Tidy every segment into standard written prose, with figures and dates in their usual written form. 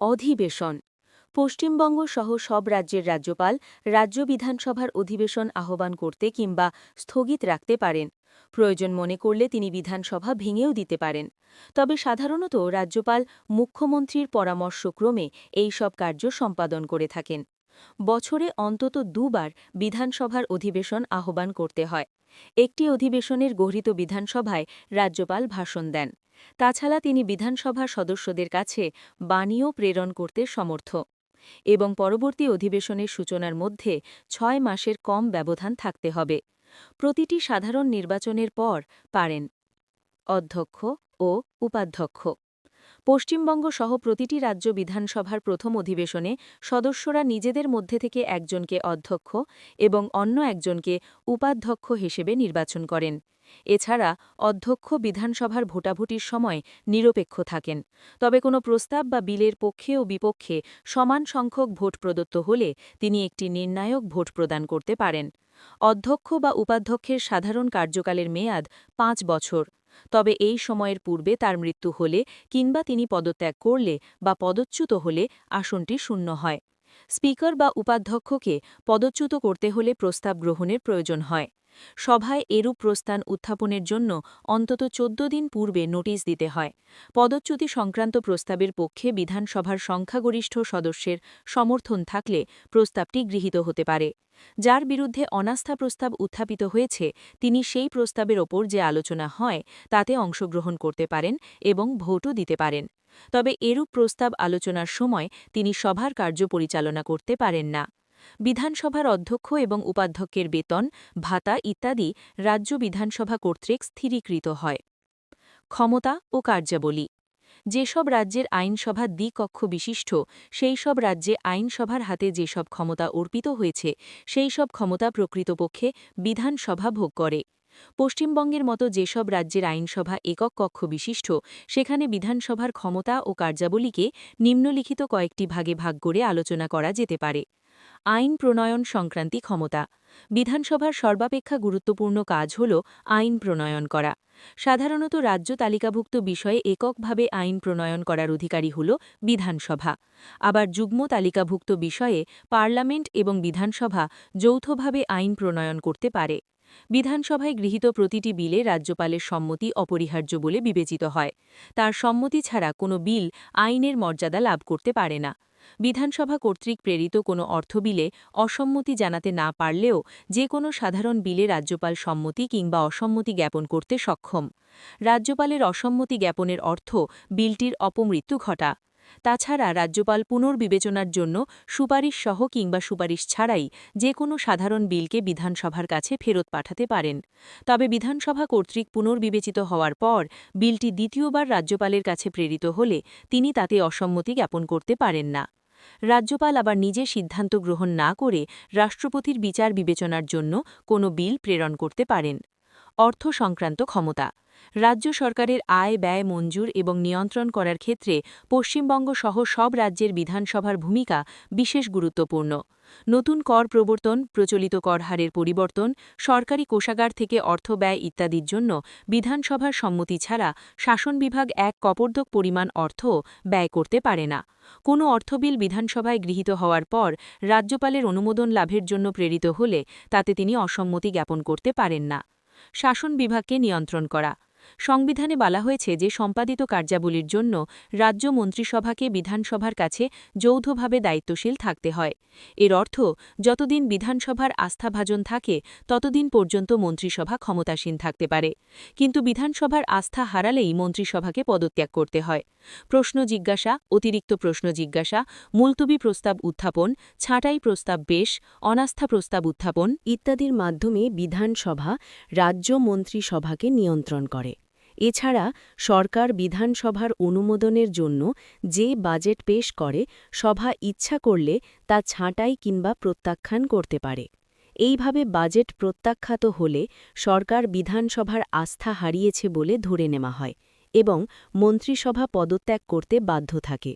অধিবেশন। পশ্চিমবঙ্গ সহ সব রাজ্যের রাজ্যপাল রাজ্য বিধানসভার অধিবেশন আহ্বান করতে কিংবা স্থগিত রাখতে পারেন। প্রয়োজন মনে করলে তিনি বিধানসভা ভেঙেও দিতে পারেন। তবে সাধারণত রাজ্যপাল মুখ্যমন্ত্রীর পরামর্শক্রমে এই সব কার্য সম্পাদন করে থাকেন। বছরে অন্তত দুবার বিধানসভার অধিবেশন আহ্বান করতে হয়। একটি অধিবেশনের গৃহীত বিধানসভায় রাজ্যপাল ভাষণ দেন। তাছাড়া তিনি বিধানসভার সদস্যদের কাছে বাণীও প্রেরণ করতে সমর্থ এবং পরবর্তী অধিবেশনের সূচনার মধ্যে ৬ মাসের কম ব্যবধান থাকতে হবে। প্রতিটি সাধারণ নির্বাচনের পর পারেন অধ্যক্ষ ও উপাধ্যক্ষ। পশ্চিমবঙ্গ সহ প্রতিটি রাজ্য বিধানসভার প্রথম অধিবেশনে সদস্যরা নিজেদের মধ্যে থেকে একজনকে অধ্যক্ষ এবং অন্য একজনকে উপাধ্যক্ষ হিসেবে নির্বাচন করেন। এছাড়া অধ্যক্ষ বিধানসভার ভোটাভুটির সময় নিরপেক্ষ থাকেন। তবে কোনো প্রস্তাব বা বিলের পক্ষে ও বিপক্ষে সমান সংখ্যক ভোট প্রদত্ত হলে তিনি একটি নির্ণায়ক ভোট প্রদান করতে পারেন। অধ্যক্ষ বা উপাধ্যক্ষের সাধারণ কার্যকালের মেয়াদ ৫ বছর। তবে এই সময়ের পূর্বে তার মৃত্যু হলে কিংবা তিনি পদত্যাগ করলে বা পদচ্যুত হলে আসনটি শূন্য হয়। স্পিকার বা উপাধ্যক্ষকে পদচ্যুত করতে হলে প্রস্তাব গ্রহণের প্রয়োজন হয়। সভায় এরূপ প্রস্তাব উত্থাপনের জন্য অন্তত ১৪ দিন পূর্বে নোটিশ দিতে হয়। পদচ্যুতি সংক্রান্ত প্রস্তাবের পক্ষে বিধানসভার সংখ্যাগরিষ্ঠ সদস্যের সমর্থন থাকলে প্রস্তাবটি গৃহীত হতে পারে। যার বিরুদ্ধে অনাস্থা প্রস্তাব উত্থাপিত হয়েছে তিনি সেই প্রস্তাবের ওপর যে আলোচনা হয় তাতে অংশগ্রহণ করতে পারেন এবং ভোটও দিতে পারেন। তবে এরূপ প্রস্তাব আলোচনার সময় তিনি সভার কার্য পরিচালনা করতে পারেন না। বিধানসভার অধ্যক্ষ এবং উপাধ্যক্ষের বেতন, ভাতা ইত্যাদি রাজ্য বিধানসভা কর্তৃক স্থিরীকৃত হয়। ক্ষমতা ও কার্যাবলী। যেসব রাজ্যের আইনসভা দ্বিকক্ষ বিশিষ্ট সেই সব রাজ্যে আইনসভার হাতে যেসব ক্ষমতা অর্পিত হয়েছে সেই সব ক্ষমতা প্রকৃতপক্ষে বিধানসভা ভোগ করে। পশ্চিমবঙ্গের মতো যেসব রাজ্যের আইনসভা একক কক্ষ বিশিষ্ট সেখানে বিধানসভার ক্ষমতা ও কার্যাবলীকে নিম্নলিখিত কয়েকটি ভাগে ভাগ করে আলোচনা করা যেতে পারে। আইন প্রণয়ন সংক্রান্তি ক্ষমতা। বিধানসভার সর্বাপেক্ষা গুরুত্বপূর্ণ কাজ হল আইন প্রণয়ন করা। সাধারণত রাজ্য তালিকাভুক্ত বিষয়ে এককভাবে আইন প্রণয়ন করার অধিকারী হল বিধানসভা। আবার যুগ্ম তালিকাভুক্ত বিষয়ে পার্লামেন্ট এবং বিধানসভা যৌথভাবে আইন প্রণয়ন করতে পারে। বিধানসভায় গৃহীত প্রতিটি বিলে রাজ্যপালের সম্মতি অপরিহার্য বলে বিবেচিত হয়। তার সম্মতি ছাড়া কোনো বিল আইনের মর্যাদা লাভ করতে পারে না। বিধানসভা কর্তৃক প্রেরিত কোনো অর্থ বিলে অসম্মতি জানাতে না পারলেও যে কোনো সাধারণ বিলে রাজ্যপাল সম্মতি কিংবা অসম্মতি জ্ঞাপন করতে সক্ষম। রাজ্যপালের অসম্মতি জ্ঞাপনের অর্থ বিলটির অপমৃত্যু ঘটা। তাছাড়া রাজ্যপাল পুনর্বিবেচনার জন্য সুপারিশ সহ কিংবা সুপারিশ ছাড়াই যে কোনো সাধারণ বিলকে বিধানসভার কাছে ফেরত পাঠাতে পারেন। তবে বিধানসভা কর্তৃক পুনর্বিবেচিত হওয়ার পর বিলটি দ্বিতীয়বার রাজ্যপালের কাছে প্রেরিত হলে তিনি তাতে অসম্মতি জ্ঞাপন করতে পারেন না। রাজ্যপাল আবার নিজে সিদ্ধান্ত গ্রহণ না করে রাষ্ট্রপতির বিচার বিবেচনার জন্য কোনো বিল প্রেরণ করতে পারেন। অর্থ সংক্রান্ত ক্ষমতা। রাজ্য সরকারের আয় ব্যয় মঞ্জুর এবং নিয়ন্ত্রণ করার ক্ষেত্রে পশ্চিমবঙ্গ সহ সব রাজ্যের বিধানসভার ভূমিকা বিশেষ গুরুত্বপূর্ণ। নতুন কর প্রবর্তন, প্রচলিত কর হারের পরিবর্তন, সরকারি কোষাগার থেকে অর্থ ব্যয় ইত্যাদির জন্য বিধানসভার সম্মতি ছাড়া শাসন বিভাগ এক কপর্দক পরিমাণ অর্থ ব্যয় করতে পারে না। কোনো অর্থবিল বিধানসভায় গৃহীত হওয়ার পর রাজ্যপালের অনুমোদন লাভের জন্য প্রেরিত হলে তাতে তিনি অসম্মতি জ্ঞাপন করতে পারেন না। শাসন বিভাগকে নিয়ন্ত্রণ করা। সংবিধানে বলা হয়েছে যে সম্পাদিত কার্যাবলীর জন্য রাজ্য মন্ত্রিসভাকে বিধানসভার কাছে যৌথভাবে দায়িত্বশীল থাকতে হয়। এর অর্থ যতদিন বিধানসভার আস্থাভাজন থাকে ততদিন পর্যন্ত মন্ত্রিসভা ক্ষমতাসীন থাকতে পারে, কিন্তু বিধানসভার আস্থা হারালেই মন্ত্রিসভাকে পদত্যাগ করতে হয়। প্রশ্ন জিজ্ঞাসা, অতিরিক্ত প্রশ্ন জিজ্ঞাসা, মুলতবি প্রস্তাব উত্থাপন, ছাঁটাই প্রস্তাব পেশ, অনাস্থা প্রস্তাব উত্থাপন ইত্যাদির মাধ্যমে বিধানসভা রাজ্য মন্ত্রিসভাকে নিয়ন্ত্রণ করে। এছাড়া সরকার বিধানসভার অনুমোদনের জন্য যে বাজেট পেশ করে সভা ইচ্ছা করলে তা ছাঁটাই কিংবা প্রত্যাখ্যান করতে পারে। এইভাবে বাজেট প্রত্যাখ্যাত হলে সরকার বিধানসভার আস্থা হারিয়েছে বলে ধরে নেওয়া হয় এবং মন্ত্রিসভা পদত্যাগ করতে বাধ্য থাকে।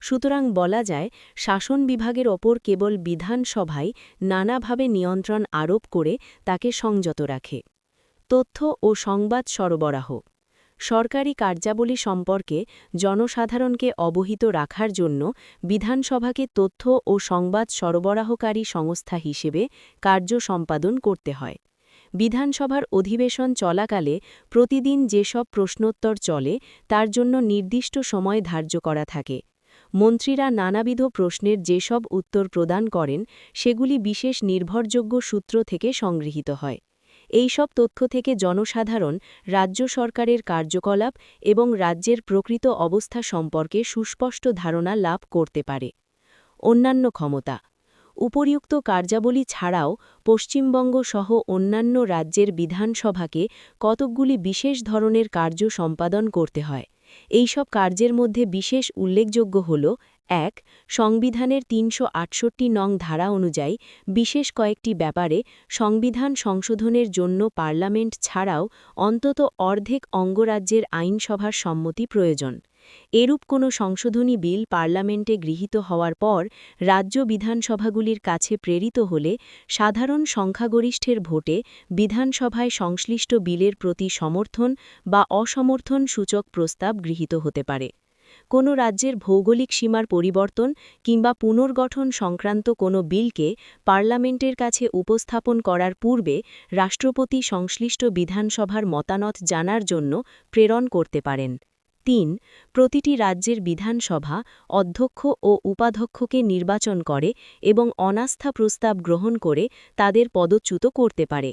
সুতরাং বলা যায় শাসন বিভাগের ওপর কেবল বিধানসভাই নানাভাবে নিয়ন্ত্রণ আরোপ করে তাকে সংযত রাখে। তথ্য ও সংবাদ সরবরাহ। সরকারি কার্যাবলী সম্পর্কে জনসাধারণকে অবহিত রাখার জন্য বিধানসভাকে তথ্য ও সংবাদ সরবরাহকারী সংস্থা হিসেবে কার্য সম্পাদন করতে হয়। বিধানসভার অধিবেশন চলাকালে প্রতিদিন যেসব প্রশ্নোত্তর চলে তার জন্য নির্দিষ্ট সময় ধার্য করা থাকে। মন্ত্রীরা নানাবিধ প্রশ্নের যেসব উত্তর প্রদান করেন সেগুলি বিশেষ নির্ভরযোগ্য সূত্র থেকে সংগৃহীত হয়। এই সব তথ্য থেকে জনসাধারণ রাজ্য সরকারের কার্যকলাপ এবং রাজ্যের প্রকৃত অবস্থা সম্পর্কে সুস্পষ্ট ধারণা লাভ করতে পারে। অন্যান্য ক্ষমতা। উপরিউক্ত কার্যাবলী ছাড়াও পশ্চিমবঙ্গ সহ অন্যান্য রাজ্যের বিধানসভাকে কতকগুলি বিশেষ ধরনের কার্য সম্পাদন করতে হয়। এই সব কার্যের মধ্যে বিশেষ উল্লেখযোগ্য হল: ১. সংবিধানের ৩৬৮ নং ধারা অনুযায়ী বিশেষ কয়েকটি ব্যাপারে সংবিধান সংশোধনের জন্য পার্লামেন্ট ছাড়াও অন্তত অর্ধেক অঙ্গরাজ্যের আইনসভার সম্মতি প্রয়োজন। এরূপ কোনো সংশোধনী বিল পার্লামেন্টে গৃহীত হওয়ার পর রাজ্য বিধানসভাগুলির কাছে প্রেরিত হলে সাধারণ সংখ্যাগরিষ্ঠের ভোটে বিধানসভায় সংশ্লিষ্ট বিলের প্রতি সমর্থন বা অসমর্থন সূচক প্রস্তাব গৃহীত হতে পারে। কোনো রাজ্যের ভৌগোলিক সীমার পরিবর্তন কিংবা পুনর্গঠন সংক্রান্ত কোনো বিলকে পার্লামেন্টের কাছে উপস্থাপন করার পূর্বে রাষ্ট্রপতি সংশ্লিষ্ট বিধানসভার মতামত জানার জন্য প্রেরণ করতে পারেন। ৩. প্রতিটি রাজ্যের বিধানসভা অধ্যক্ষ ও উপাধ্যক্ষকে নির্বাচন করে এবং অনাস্থা প্রস্তাব গ্রহণ করে তাদের পদচ্যুত করতে পারে।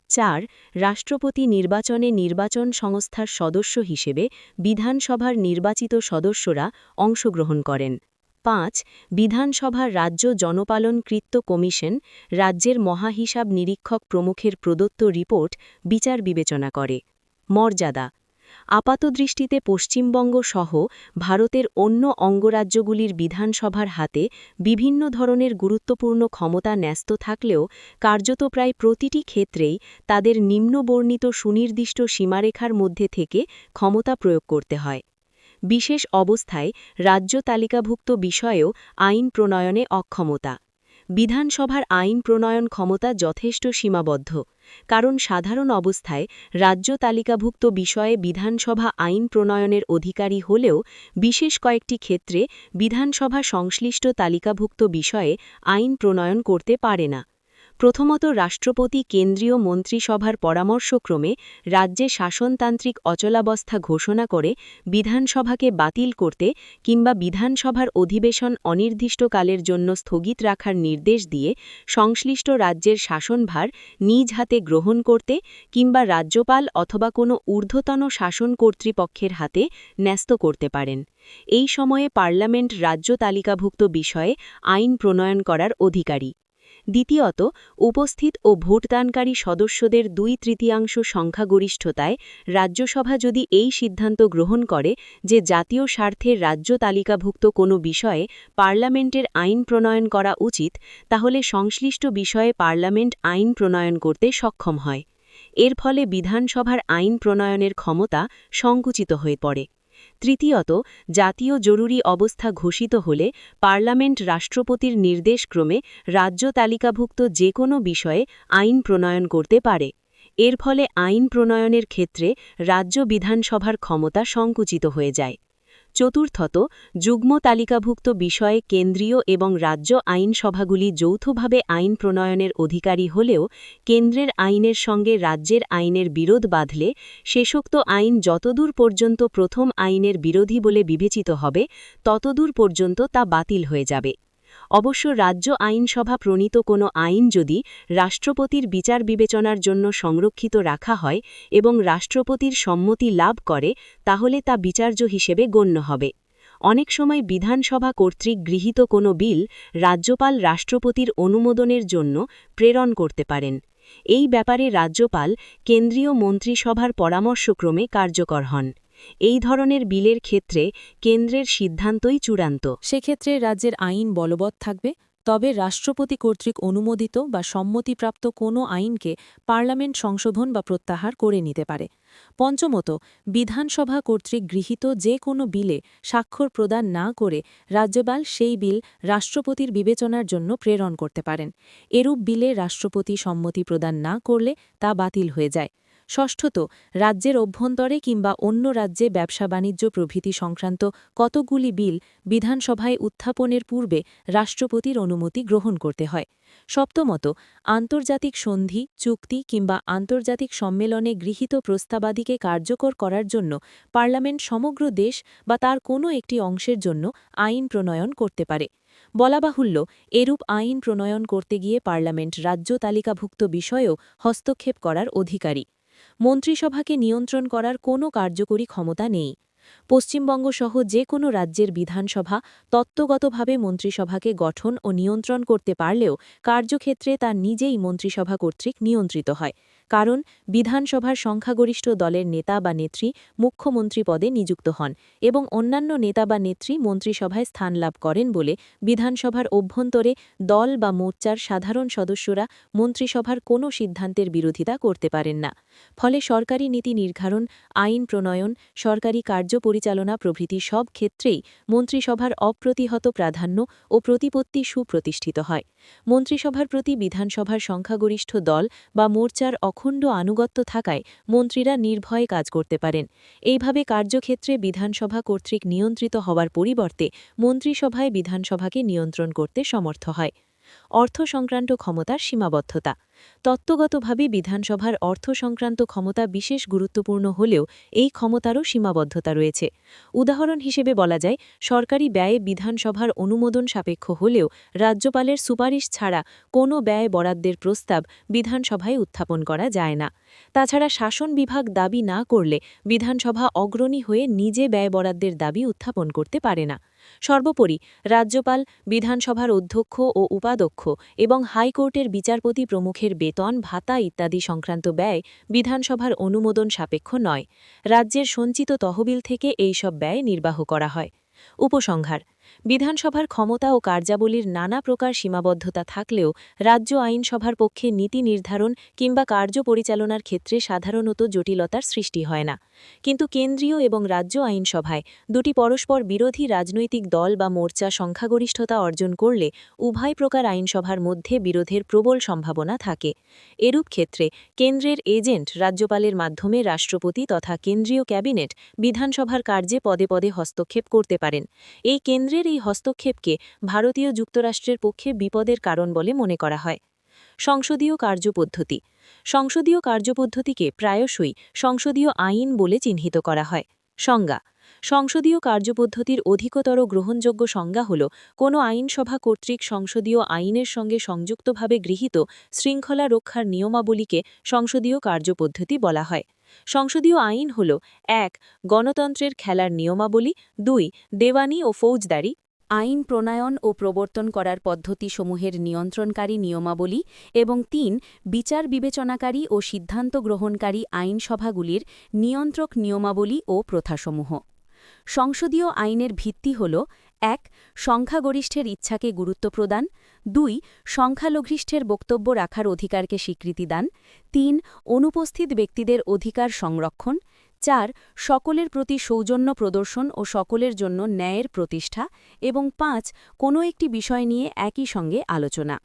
৪. রাষ্ট্রপতি নির্বাচনে নির্বাচন সংস্থার সদস্য হিসেবে বিধানসভার নির্বাচিত সদস্যরা অংশগ্রহণ করেন। ৫. বিধানসভার রাজ্য জনপালন কৃত্য কমিশন রাজ্যের মহাহিসাব নিরীক্ষক প্রমুখের প্রদত্ত রিপোর্ট বিচার বিবেচনা করে। মর্যাদা। আপাতদৃষ্টিতে পশ্চিমবঙ্গ সহ ভারতের অন্য অঙ্গরাজ্যগুলির বিধানসভার হাতে বিভিন্ন ধরনের গুরুত্বপূর্ণ ক্ষমতা ন্যস্ত থাকলেও কার্যত প্রায় প্রতিটি ক্ষেত্রেই তাদের নিম্নবর্ণিত সুনির্দিষ্ট সীমারেখার মধ্যে থেকে ক্ষমতা প্রয়োগ করতে হয়। বিশেষ অবস্থায় রাজ্য তালিকাভুক্ত বিষয়েও আইন প্রণয়নে অক্ষমতা। বিধানসভার আইন প্রণয়ন ক্ষমতা যথেষ্ট সীমাবদ্ধ, কারণ সাধারণ অবস্থায় রাজ্য তালিকাভুক্ত বিষয়ে বিধানসভা আইন প্রণয়নের অধিকারী হলেও বিশেষ কয়েকটি ক্ষেত্রে বিধানসভা সংশ্লিষ্ট তালিকাভুক্ত বিষয়ে আইন প্রণয়ন করতে পারে না। প্রথমত, রাষ্ট্রপতি কেন্দ্রীয় মন্ত্রিসভার পরামর্শক্রমে রাজ্যে শাসনতান্ত্রিক অচলাবস্থা ঘোষণা করে বিধানসভাকে বাতিল করতে কিংবা বিধানসভার অধিবেশন অনির্দিষ্টকালের জন্য স্থগিত রাখার নির্দেশ দিয়ে সংশ্লিষ্ট রাজ্যের শাসনভার নিজ হাতে গ্রহণ করতে কিংবা রাজ্যপাল অথবা কোনো ঊর্ধ্বতন শাসন কর্তৃপক্ষের হাতে ন্যস্ত করতে পারেন। এই সময়ে পার্লামেন্ট রাজ্য তালিকাভুক্ত বিষয়ে আইন প্রণয়ন করার অধিকারী। দ্বিতীয়ত, উপস্থিত ও ভোটদানকারী সদস্যদের ২/৩ সংখ্যাগরিষ্ঠতায় রাজ্যসভা যদি এই সিদ্ধান্ত গ্রহণ করে যে জাতীয় স্বার্থের রাজ্য তালিকাভুক্ত কোনো বিষয়ে পার্লামেন্টের আইন প্রণয়ন করা উচিত, তাহলে সংশ্লিষ্ট বিষয়ে পার্লামেন্ট আইন প্রণয়ন করতে সক্ষম হয়। এর ফলে বিধানসভার আইন প্রণয়নের ক্ষমতা সংকুচিত হয়ে পড়ে। তৃতীয়ত, জাতীয় জরুরি অবস্থা ঘোষিত হলে পার্লামেন্ট রাষ্ট্রপতির নির্দেশক্রমে রাজ্য তালিকাভুক্ত যে কোনো বিষয়ে আইন প্রণয়ন করতে পারে। এর ফলে আইন প্রণয়নের ক্ষেত্রে রাজ্য বিধানসভার ক্ষমতা সংকুচিত হয়ে যায়। চতুর্থত, যুগ্ম তালিকাভুক্ত বিষয়ে কেন্দ্রীয় এবং রাজ্য আইনসভাগুলি যৌথভাবে আইন প্রণয়নের অধিকারী হলেও কেন্দ্রের আইনের সঙ্গে রাজ্যের আইনের বিরোধ বাঁধলে শেষোক্ত আইন যতদূর পর্যন্ত প্রথম আইনের বিরোধী বলে বিবেচিত হবে ততদূর পর্যন্ত তা বাতিল হয়ে যাবে। অবশ্য রাজ্য আইনসভা প্রণীত কোনো আইন যদি রাষ্ট্রপতির বিচার বিবেচনার জন্য সংরক্ষিত রাখা হয় এবং রাষ্ট্রপতির সম্মতি লাভ করে, তাহলে তা বিচার্য হিসেবে গণ্য হবে। অনেক সময় বিধানসভা কর্তৃক গৃহীত কোনো বিল রাজ্যপাল রাষ্ট্রপতির অনুমোদনের জন্য প্রেরণ করতে পারেন। এই ব্যাপারে রাজ্যপাল কেন্দ্রীয় মন্ত্রিসভার পরামর্শক্রমে কার্যকর হন। এই ধরনের বিলের ক্ষেত্রে কেন্দ্রের সিদ্ধান্তই চূড়ান্ত। সেক্ষেত্রে রাজ্যের আইন বলবৎ থাকবে, তবে রাষ্ট্রপতি কর্তৃক অনুমোদিত বা সম্মতিপ্রাপ্ত কোনো আইনকে পার্লামেন্ট সংশোধন বা প্রত্যাহার করে নিতে পারে। পঞ্চমত, বিধানসভা কর্তৃক গৃহীত যে কোনো বিলে স্বাক্ষর প্রদান না করে রাজ্যপাল সেই বিল রাষ্ট্রপতির বিবেচনার জন্য প্রেরণ করতে পারেন। এরূপ বিলে রাষ্ট্রপতি সম্মতি প্রদান না করলে তা বাতিল হয়ে যায়। ষষ্ঠত, রাজ্যের অভ্যন্তরে কিংবা অন্য রাজ্যে ব্যবসা বাণিজ্য প্রভৃতি সংক্রান্ত কতগুলি বিল বিধানসভায় উত্থাপনের পূর্বে রাষ্ট্রপতির অনুমতি গ্রহণ করতে হয়। সপ্তমত, আন্তর্জাতিক সন্ধি, চুক্তি কিংবা আন্তর্জাতিক সম্মেলনে গৃহীত প্রস্তাবাদিকে কার্যকর করার জন্য পার্লামেন্ট সমগ্র দেশ বা তার কোনো একটি অংশের জন্য আইন প্রণয়ন করতে পারে। বলা বাহুল্য, এরূপ আইন প্রণয়ন করতে গিয়ে পার্লামেন্ট রাজ্য তালিকাভুক্ত বিষয়েও হস্তক্ষেপ করার অধিকারী। মন্ত্রিসভাকে নিয়ন্ত্রণ করার কোনো কার্যকরী ক্ষমতা নেই। পশ্চিমবঙ্গ সহ যে কোনো রাজ্যের বিধানসভা তত্ত্বগতভাবে মন্ত্রিসভাকে গঠন ও নিয়ন্ত্রণ করতে পারলেও কার্যক্ষেত্রে তা নিজেই মন্ত্রিসভা কর্তৃক নিয়ন্ত্রিত হয়, কারণ বিধানসভার সংখ্যাগরিষ্ঠ দলের নেতা বা নেত্রী মুখ্যমন্ত্রী পদে নিযুক্ত হন এবং অন্যান্য নেতা বা নেত্রী মন্ত্রিসভায় স্থান লাভ করেন বলে বিধানসভার অভ্যন্তরে দল বা মোর্চার সাধারণ সদস্যরা মন্ত্রিসভার কোনো সিদ্ধান্তের বিরোধিতা করতে পারেন না। ফলে সরকারি নীতি নির্ধারণ, আইন প্রণয়ন, সরকারি কার্য পরিচালনা প্রভৃতি সব ক্ষেত্রেই মন্ত্রিসভার অপ্রতিহত প্রাধান্য ও প্রতিপত্তি সুপ্রতিষ্ঠিত হয়। মন্ত্রিসভার প্রতি বিধানসভার সংখ্যাগরিষ্ঠ দল বা মোর্চার অখণ্ড আনুগত্য থাকায় মন্ত্রীরা নির্ভয়ে কাজ করতে পারেন। এইভাবে কার্যক্ষেত্রে বিধানসভা কর্তৃক নিয়ন্ত্রিত হওয়ার পরিবর্তে মন্ত্রিসভায় বিধানসভাকে নিয়ন্ত্রণ করতে সমর্থ হয়। অর্থ সংক্রান্ত ক্ষমতার সীমাবদ্ধতা। তত্ত্বগতভাবে বিধানসভার অর্থ সংক্রান্ত ক্ষমতা বিশেষ গুরুত্বপূর্ণ হলেও এই ক্ষমতারও সীমাবদ্ধতা রয়েছে। উদাহরণ হিসেবে বলা যায়, সরকারি ব্যয়ে বিধানসভার অনুমোদন সাপেক্ষ হলেও রাজ্যপালের সুপারিশ ছাড়া কোনো ব্যয় বরাদ্দের প্রস্তাব বিধানসভায় উত্থাপন করা যায় না। তাছাড়া শাসন বিভাগ দাবি না করলে বিধানসভা অগ্রণী হয়ে নিজে ব্যয় বরাদ্দের দাবি উত্থাপন করতে পারে না। সর্বোপরি, রাজ্যপাল, বিধানসভার অধ্যক্ষ ও উপাধ্যক্ষ এবং হাইকোর্টের বিচারপতি প্রমুখের বেতন, ভাতা ইত্যাদি সংক্রান্ত ব্যয় বিধানসভার অনুমোদন সাপেক্ষ নয়। রাজ্যের সঞ্চিত তহবিল থেকে এই সব ব্যয় নির্বাহ করা হয়। উপসংহার: বিধানসভার ক্ষমতা ও কার্যাবলীর নানা প্রকার সীমাবদ্ধতা থাকলেও রাজ্য আইনসভার পক্ষে নীতি নির্ধারণ কিংবা কার্য পরিচালনার ক্ষেত্রে সাধারণত জটিলতার সৃষ্টি হয় না। কিন্তু কেন্দ্রীয় এবং রাজ্য আইনসভায় দুটি পরস্পর বিরোধী রাজনৈতিক দল বা মোর্চা সংখ্যাগরিষ্ঠতা অর্জন করলে উভয় প্রকার আইনসভার মধ্যে বিরোধের প্রবল সম্ভাবনা থাকে। এরূপ ক্ষেত্রে কেন্দ্রের এজেন্ট রাজ্যপালের মাধ্যমে রাষ্ট্রপতি তথা কেন্দ্রীয় ক্যাবিনেট বিধানসভার কার্যে পদে পদে হস্তক্ষেপ করতে পারেন। এই কেন্দ্রের এই হস্তক্ষেপকে ভারতীয় যুক্তরাষ্ট্রের পক্ষে বিপদের কারণ বলে মনে করা হয়। সংসদীয় কার্যপদ্ধতি। সংসদীয় কার্যপদ্ধতিকে প্রায়শই সংসদীয় আইন বলে চিহ্নিত করা হয়। সংজ্ঞা: সংসদীয় কার্যপদ্ধতির অধিকতর গ্রহণযোগ্য সংজ্ঞা হল কোনো আইনসভা কর্তৃক সংসদীয় আইনের সঙ্গে সংযুক্তভাবে গৃহীত শৃঙ্খলা রক্ষার নিয়মাবলীকে সংসদীয় কার্যপদ্ধতি বলা হয়। সংসদীয় আইন হল: ১. গণতন্ত্রের খেলার নিয়মাবলী, ২. দেওয়ানি ও ফৌজদারি আইন প্রণয়ন ও প্রবর্তন করার পদ্ধতিসমূহের নিয়ন্ত্রণকারী নিয়মাবলী এবং ৩. বিচার বিবেচনাকারী ও সিদ্ধান্ত গ্রহণকারী আইনসভাগুলির নিয়ন্ত্রক নিয়মাবলী ও প্রথাসমূহ। সংসদীয় আইনের ভিত্তি হল: ১. সংখ্যাগরিষ্ঠের ইচ্ছাকে গুরুত্ব প্রদান, ২. সংখ্যালঘিষ্ঠের বক্তব্য রাখার অধিকারকে স্বীকৃতি দান, ৩. অনুপস্থিত ব্যক্তিদের অধিকার সংরক্ষণ, ৪. সকলের প্রতি সৌজন্য প্রদর্শন ও সকলের জন্য ন্যায়ের প্রতিষ্ঠা এবং ৫. কোনো একটি বিষয় নিয়ে একই সঙ্গে আলোচনা।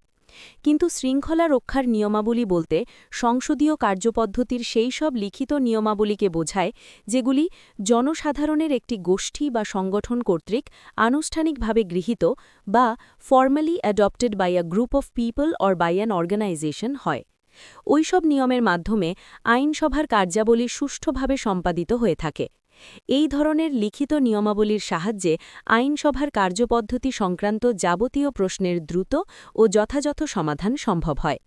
কিন্তু শৃঙ্খলা রক্ষার নিয়মাবলী বলতে সংসদীয় কার্যপদ্ধতির সেই সব লিখিত নিয়মাবলীকে বোঝায় যেগুলি জনসাধারণের একটি গোষ্ঠী বা সংগঠন কর্তৃক আনুষ্ঠানিকভাবে গৃহীত বা formally adopted by a group of people or by an organisation হয়। ওইসব নিয়মের মাধ্যমে আইনসভার কার্যাবলী সুষ্ঠুভাবে সম্পাদিত হয়ে থাকে। এই ধরনের লিখিত নিয়মাবলীর সাহায্যে আইনসভার কার্যপদ্ধতি সংক্রান্ত যাবতীয় প্রশ্নের দ্রুত ও যথাযথ সমাধান সম্ভব হয়।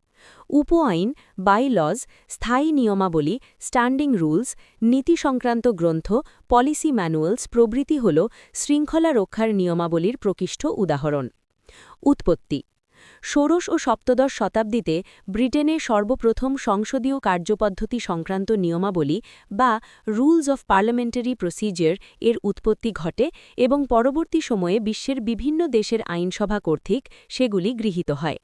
উপ-আইন, বাই-লজ, স্থায়ী নিয়মাবলী, স্ট্যান্ডিং রুলস, নীতি সংক্রান্ত গ্রন্থ, পলিসি ম্যানুয়ালস প্রভৃতি হল শৃঙ্খলা রক্ষার নিয়মাবলীর প্রকৃষ্ট উদাহরণ। উৎপত্তি: ষোড়শ ও সপ্তদশ শতাব্দীতে ব্রিটেনে সর্বপ্রথম সংসদীয় কার্যপদ্ধতি সংক্রান্ত নিয়মাবলী বা রুলস অফ পার্লামেন্টারি প্রসিজিয়ার এর উৎপত্তি ঘটে এবং পরবর্তী সময়ে বিশ্বের বিভিন্ন দেশের আইনসভা কর্তৃক সেগুলি গৃহীত হয়।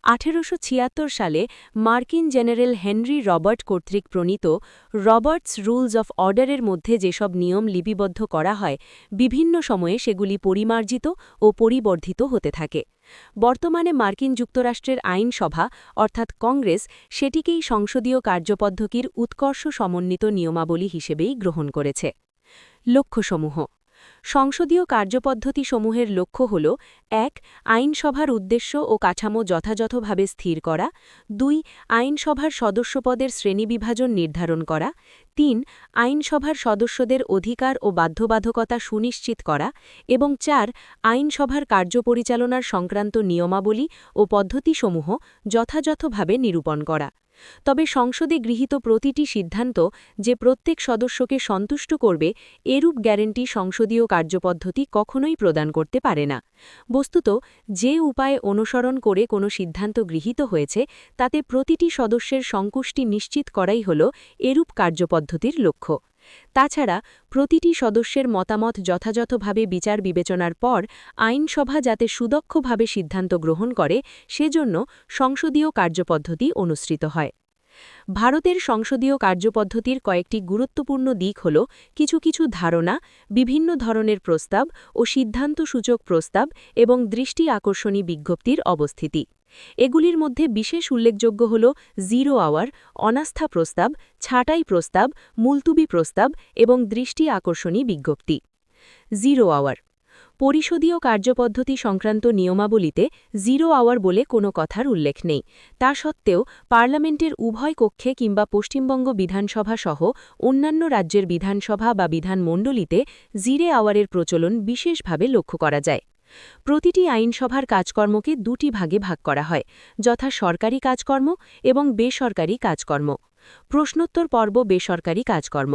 1876 সালে মার্কিন জেনারেল হেনরি রবার্ট কর্তৃক প্রণীত রবার্টস রুলস অফ অর্ডারের মধ্যে যেসব নিয়ম লিপিবদ্ধ করা হয়, বিভিন্ন সময়ে সেগুলি পরিমার্জিত ও পরিবর্ধিত হতে থাকে। বর্তমানে মার্কিন যুক্তরাষ্ট্রের আইনসভা অর্থাৎ কংগ্রেস সেটিকেই সংসদীয় কার্যপদ্ধতির উৎকর্ষ সমন্বিত নিয়মাবলী হিসেবেই গ্রহণ করেছে। লক্ষ্যসমূহ সংসদীয় কার্যপদ্ধতিসমূহের লক্ষ্য হল ১. আইনসভার উদ্দেশ্য ও কাঠামো যথাযথভাবে স্থির করা, ২. আইনসভার সদস্যপদের শ্রেণীবিভাজন নির্ধারণ করা, ৩. আইনসভার সদস্যদের অধিকার ও বাধ্যবাধকতা সুনিশ্চিত করা এবং ৪. আইনসভার কার্যপরিচালনার সংক্রান্ত নিয়মাবলী ও পদ্ধতিসমূহ যথাযথভাবে নিরূপণ করা। তবে সংসদে গৃহীত প্রতিটি সিদ্ধান্ত যে প্রত্যেক সদস্যকে সন্তুষ্ট করবে এরূপ গ্যারান্টি সংসদীয় কার্যপদ্ধতি কখনোই প্রদান করতে পারে না। বস্তুত যে উপায়ে অনুসরণ করে কোনো সিদ্ধান্ত গৃহীত হয়েছে তাতে প্রতিটি সদস্যের সন্তুষ্টি নিশ্চিত করাই হল এরূপ কার্যপদ্ধতির লক্ষ্য। তাছাড়া প্রতিটি সদস্যের মতামত যথাযথভাবে বিচার বিবেচনার পর আইনসভা যাতে সুদক্ষভাবে সিদ্ধান্ত গ্রহণ করে সেজন্য সংসদীয় কার্যপদ্ধতি অনুসৃত হয়। ভারতের সংসদীয় কার্যপদ্ধতির কয়েকটি গুরুত্বপূর্ণ দিক হল কিছু কিছু ধারণা, বিভিন্ন ধরনের প্রস্তাব ও সিদ্ধান্তসূচক প্রস্তাব এবং দৃষ্টি আকর্ষণী বিজ্ঞপ্তির অবস্থিতি। এগুলির মধ্যে বিশেষ উল্লেখযোগ্য হল 0 আওয়ার, অনাস্থা প্রস্তাব, ছাঁটাই প্রস্তাব, মুলতুবি প্রস্তাব এবং দৃষ্টি আকর্ষণী বিজ্ঞপ্তি। 0 আওয়ার পরিষদীয় কার্যপদ্ধতি সংক্রান্ত নিয়মাবলীতে 0 আওয়ার বলে কোনো কথার উল্লেখ নেই। তা সত্ত্বেও পার্লামেন্টের উভয় কক্ষে কিংবা পশ্চিমবঙ্গ বিধানসভা সহ অন্যান্য রাজ্যের বিধানসভা বা বিধানমণ্ডলীতে 0 আওয়ারের প্রচলন বিশেষভাবে লক্ষ্য করা যায়। প্রতিটি আইনসভার কাজকর্মকে দুটি ভাগে ভাগ করা হয়, যথা সরকারি কাজকর্ম এবং বেসরকারি কাজকর্ম। প্রশ্নোত্তর পর্ব বেসরকারি কাজকর্ম।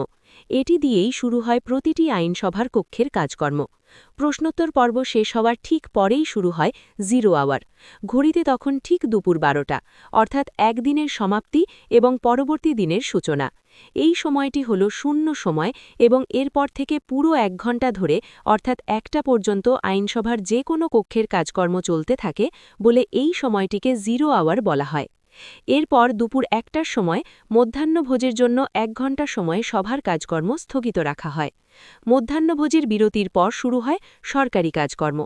এটি দিয়েই শুরু হয় প্রতিটি আইনসভার কক্ষের কাজকর্ম। প্রশ্নোত্তর পর্ব শেষ হওয়ার ঠিক পরেই শুরু হয় 0 আওয়ার। ঘড়িতে তখন ঠিক দুপুর 12টা, অর্থাৎ একদিনের সমাপ্তি এবং পরবর্তী দিনের সূচনা। এই সময়টি হল শূন্য সময় এবং এরপর থেকে পুরো 1 ঘণ্টা ধরে অর্থাৎ 1টা পর্যন্ত আইনসভার যে কোনো কক্ষের কাজকর্ম চলতে থাকে বলে এই সময়টিকে 0 আওয়ার বলা হয়। এরপর দুপুর 1টার সময় মধ্যাহ্নভোজের জন্য 1 ঘণ্টা সময় সভার কাজকর্ম স্থগিত রাখা হয়। মধ্যাহ্নভোজের বিরতির পর শুরু হয় সরকারি কাজকর্ম।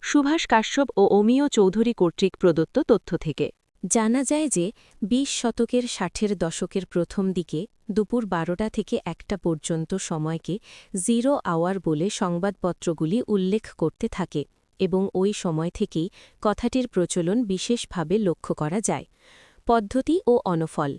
সুভাষ কাশ্যপ ও অমিয় চৌধুরী কর্তৃক প্রদত্ত তথ্য থেকে জানা যায় যে 20 শতকের 60-এর দশকের প্রথম দিকে দুপুর 12টা থেকে 1টা পর্যন্ত সময়কে 0 আওয়ার বলে সংবাদপত্রগুলি উল্লেখ করতে থাকে এবং ওই সময় থেকেই কথাটির প্রচলন বিশেষভাবে লক্ষ্য করা যায়। পদ্ধতি ও অনফল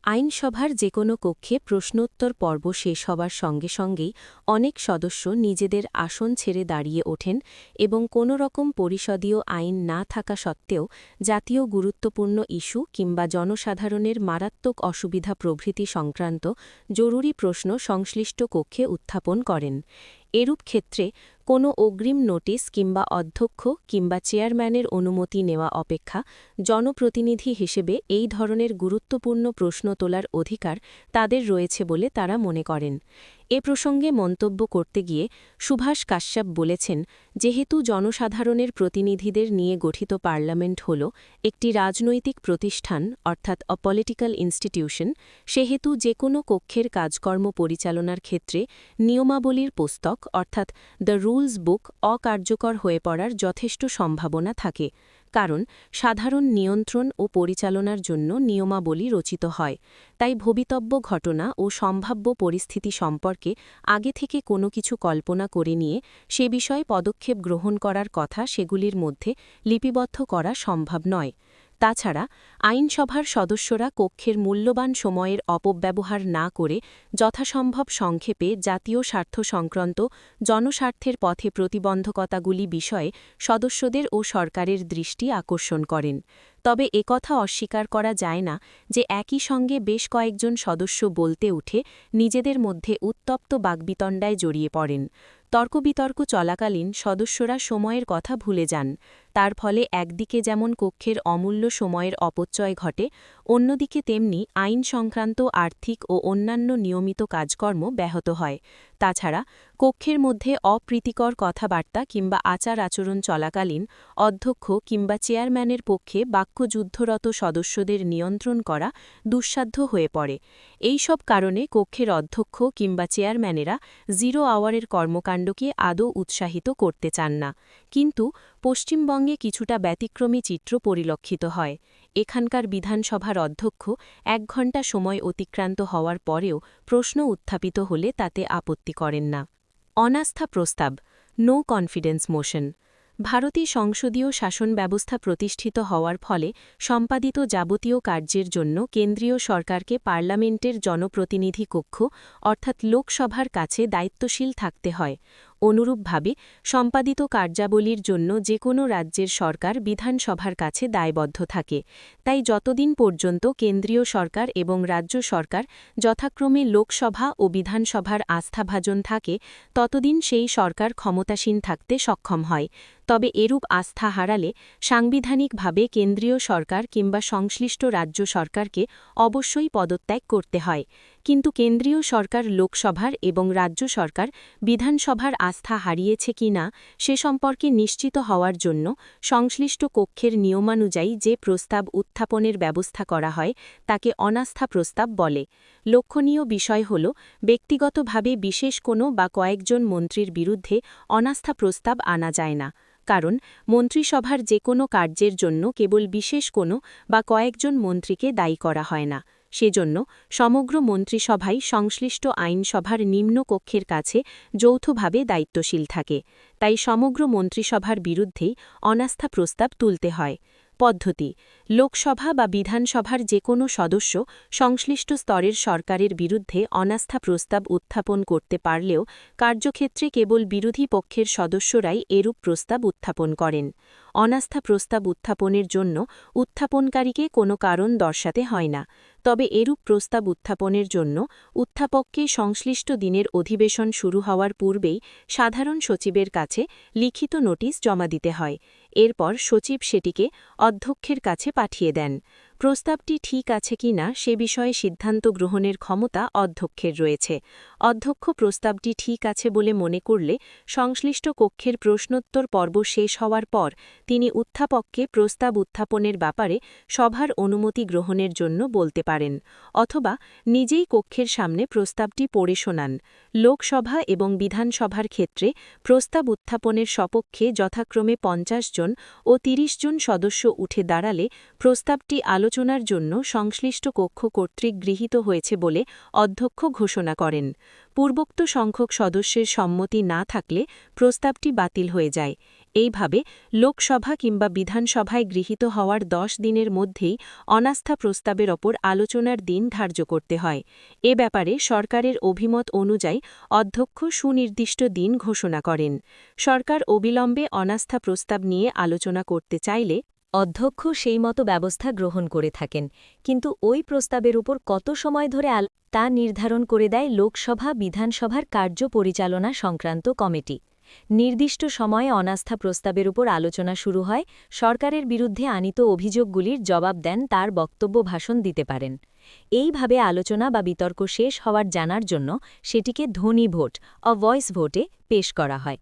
আইনসভার যে কোনো কক্ষে প্রশ্নোত্তর পর্ব শেষ হবার সঙ্গে সঙ্গেই অনেক সদস্য নিজেদের আসন ছেড়ে দাঁড়িয়ে ওঠেন এবং কোনো রকম পরিষদীয় আইন না থাকা সত্ত্বেও জাতীয় গুরুত্বপূর্ণ ইস্যু কিংবা জনসাধারণের মারাত্মক অসুবিধা প্রভৃতি সংক্রান্ত জরুরি প্রশ্ন সংশ্লিষ্ট কক্ষে উত্থাপন করেন। এরূপ ক্ষেত্রে কোনো অগ্রিম নোটিশ কিংবা অধ্যক্ষ কিংবা চেয়ারম্যানের অনুমতি নেওয়া অপেক্ষা জনপ্রতিনিধি হিসেবে এই ধরনের গুরুত্বপূর্ণ প্রশ্ন তোলার অধিকার তাদের রয়েছে বলে তারা মনে করেন। এ প্রসঙ্গে মন্তব্য করতে গিয়ে সুভাষ কাশ্যপ বলেছেন, যেহেতু জনসাধারণের প্রতিনিধিদের নিয়ে গঠিত পার্লামেন্ট হল একটি রাজনৈতিক প্রতিষ্ঠান অর্থাৎ অ পলিটিক্যাল ইনস্টিটিউশন, সেহেতু যে কোনো কক্ষের কাজকর্ম পরিচালনার ক্ষেত্রে নিয়মাবলীর পুস্তক অর্থাৎ দ্য রুলস বুক অকার্যকর হয়ে পড়ার যথেষ্ট সম্ভাবনা থাকে, কারণ সাধারণ নিয়ন্ত্রণ ও পরিচালনার জন্য নিয়মাবলী রচিত হয়। তাই ভবিতব্য ঘটনা ও সম্ভাব্য পরিস্থিতি সম্পর্কে আগে থেকে কোনো কিছু কল্পনা করে নিয়ে সে বিষয়ে পদক্ষেপ গ্রহণ করার কথা সেগুলির মধ্যে লিপিবদ্ধ করা সম্ভব নয়। তাছাড়া আইনসভার সদস্যরা কক্ষের মূল্যবান সময়ের অপব্যবহার না করে যথাসম্ভব সংক্ষেপে জাতীয় স্বার্থ সংক্রান্ত জনস্বার্থের পথে প্রতিবন্ধকতাগুলি বিষয়ে সদস্যদের ও সরকারের দৃষ্টি আকর্ষণ করেন। তবে একথা অস্বীকার করা যায় না যে একই সঙ্গে বেশ কয়েকজন সদস্য বলতে উঠে নিজেদের মধ্যে উত্তপ্ত বাগ্বিতণ্ডায় জড়িয়ে পড়েন। তর্কবিতর্ক চলাকালীন সদস্যরা সময়ের কথা ভুলে যান। তার ফলে একদিকে যেমন কক্ষের অমূল্য সময়ের অপচয় ঘটে, অন্যদিকে তেমনি আইন সংক্রান্ত আর্থিক ও অন্যান্য নিয়মিত কাজকর্ম ব্যাহত হয়। তাছাড়া কক্ষের মধ্যে অপ্রীতিকর কথাবার্তা কিংবা আচার আচরণ চলাকালীন অধ্যক্ষ কিংবা চেয়ারম্যানের পক্ষে বাক্যযুদ্ধরত সদস্যদের নিয়ন্ত্রণ করা দুঃসাধ্য হয়ে পড়ে। এই সব কারণে কক্ষের অধ্যক্ষ কিংবা চেয়ারম্যানেরা 0 আওয়ারের কর্মকাণ্ডকে আদৌ উৎসাহিত করতে চান না। কিন্তু পশ্চিমবঙ্গে কিছুটা ব্যতিক্রমী চিত্র পরিলক্ষিত হয়। এখানকার বিধানসভার অধ্যক্ষ ১ ঘণ্টা সময় অতিক্রান্ত হওয়ার পরেও প্রশ্ন উত্থাপিত হলে তাতে আপত্তি করেন না। অনাস্থা প্রস্তাব, নো কনফিডেন্স মোশন। ভারতীয় সংসদীয় শাসন ব্যবস্থা প্রতিষ্ঠিত হওয়ার ফলে সম্পাদিত যাবতীয় কার্যের জন্য কেন্দ্রীয় সরকারকে পার্লামেন্টের জনপ্রতিনিধি কক্ষ অর্থাৎ লোকসভার কাছে দায়িত্বশীল থাকতে হয়। অনুরূপভাবে সম্পাদিত কার্যাবলীর জন্য যে কোনো রাজ্যের সরকার বিধানসভার কাছে দায়বদ্ধ থাকে। তাই যতদিন পর্যন্ত কেন্দ্রীয় সরকার এবং রাজ্য সরকার যথাক্রমে লোকসভা ও বিধানসভার আস্থাভাজন থাকে ততদিন সেই সরকার ক্ষমতাসীন থাকতে সক্ষম হয়। তবে এরূপ আস্থা হারালে সাংবিধানিকভাবে কেন্দ্রীয় সরকার কিংবা সংশ্লিষ্ট রাজ্য সরকারকে অবশ্যই পদত্যাগ করতে হয়। কিন্তু কেন্দ্রীয় সরকার লোকসভার এবং রাজ্য সরকার বিধানসভার আস্থা হারিয়েছে কিনা সে সম্পর্কে নিশ্চিত হওয়ার জন্য সংশ্লিষ্ট কক্ষের নিয়মানুযায়ী যে প্রস্তাব উত্থাপনের ব্যবস্থা করা হয় তাকে অনাস্থা প্রস্তাব বলে। লক্ষণীয় বিষয় হল ব্যক্তিগতভাবে বিশেষ কোনো বা কয়েকজন মন্ত্রীর বিরুদ্ধে অনাস্থা প্রস্তাব আনা যায় না। কারণ মন্ত্রিসভার যে কোনো কার্যের জন্য কেবল বিশেষ কোনো বা কয়েকজন মন্ত্রীকে দায়ী করা হয় না। সেজন্য সমগ্র মন্ত্রিসভাই সংশ্লিষ্ট আইনসভার নিম্ন কক্ষের কাছে যৌথভাবে দায়িত্বশীল থাকে। তাই সমগ্র মন্ত্রিসভার বিরুদ্ধেই অনাস্থা প্রস্তাব তুলতে হয়। পদ্ধতি: লোকসভা বা বিধানসভার যে কোনো সদস্য সংশ্লিষ্ট স্তরের সরকারের বিরুদ্ধে অনাস্থা প্রস্তাব উত্থাপন করতে পারলেও কার্যক্ষেত্রে কেবল বিরোধী পক্ষের সদস্যরাই এরূপ প্রস্তাব উত্থাপন করেন। অনাস্থা প্রস্তাব উত্থাপনের জন্য উত্থাপনকারীকে কোনো কারণ দর্শাতে হয় না। তবে এরূপ প্রস্তাব উত্থাপনের জন্য উত্থাপককে সংশ্লিষ্ট দিনের অধিবেশন শুরু হওয়ার পূর্বেই সাধারণ সচিবের কাছে লিখিত নোটিশ জমা দিতে হয়। এরপর সচিব সেটিকে অধ্যক্ষের কাছে পাঠিয়ে দেন। প্রস্তাবটি ঠিক আছে কিনা সে বিষয়ে সিদ্ধান্ত গ্রহণের ক্ষমতা অধ্যক্ষের রয়েছে। অধ্যক্ষ প্রস্তাবটি ঠিক আছে বলে মনে করলে সংশ্লিষ্ট কক্ষের প্রশ্নোত্তর পর্ব শেষ হওয়ার পর তিনি উত্থাপককে প্রস্তাব উত্থাপনের ব্যাপারে সভার অনুমতি গ্রহণের জন্য বলতে পারেন, অথবা নিজেই কক্ষের সামনে প্রস্তাবটি পড়ে শোনান। লোকসভা এবং বিধানসভার ক্ষেত্রে প্রস্তাব উত্থাপনের সপক্ষে যথাক্রমে ৫০ জন ও ৩০ জন সদস্য উঠে দাঁড়ালে প্রস্তাবটি আলোচনার জন্য সংশ্লিষ্ট কক্ষ কর্তৃক গৃহীত হয়েছে বলে অধ্যক্ষ ঘোষণা করেন। পূর্বোক্ত সংখ্যক সদস্যের সম্মতি না থাকলে প্রস্তাবটি বাতিল হয়ে যায়। এইভাবে লোকসভা কিংবা বিধানসভায় গৃহীত হওয়ার ১০ দিনের মধ্যেই অনাস্থা প্রস্তাবের ওপর আলোচনার দিন ধার্য করতে হয়। এ ব্যাপারে সরকারের অভিমত অনুযায়ী অধ্যক্ষ সুনির্দিষ্ট দিন ঘোষণা করেন। সরকার অবিলম্বে অনাস্থা প্রস্তাব নিয়ে আলোচনা করতে চাইলে অধ্যক্ষ সেই মতো ব্যবস্থা গ্রহণ করে থাকেন, কিন্তু ওই প্রস্তাবের উপর কত সময় ধরে তা নির্ধারণ করে দেয় লোকসভা বিধানসভার কার্য পরিচালনা সংক্রান্ত কমিটি। নির্দিষ্ট সময়ে অনাস্থা প্রস্তাবের উপর আলোচনা শুরু হয়। সরকারের বিরুদ্ধে আনীত অভিযোগগুলির জবাব দেন, তার বক্তব্য ভাষণ দিতে পারেন। এইভাবে আলোচনা বা বিতর্ক শেষ হওয়ার জানার জন্য সেটিকে ধ্বনি ভোট ভয়েস ভোটে পেশ করা হয়।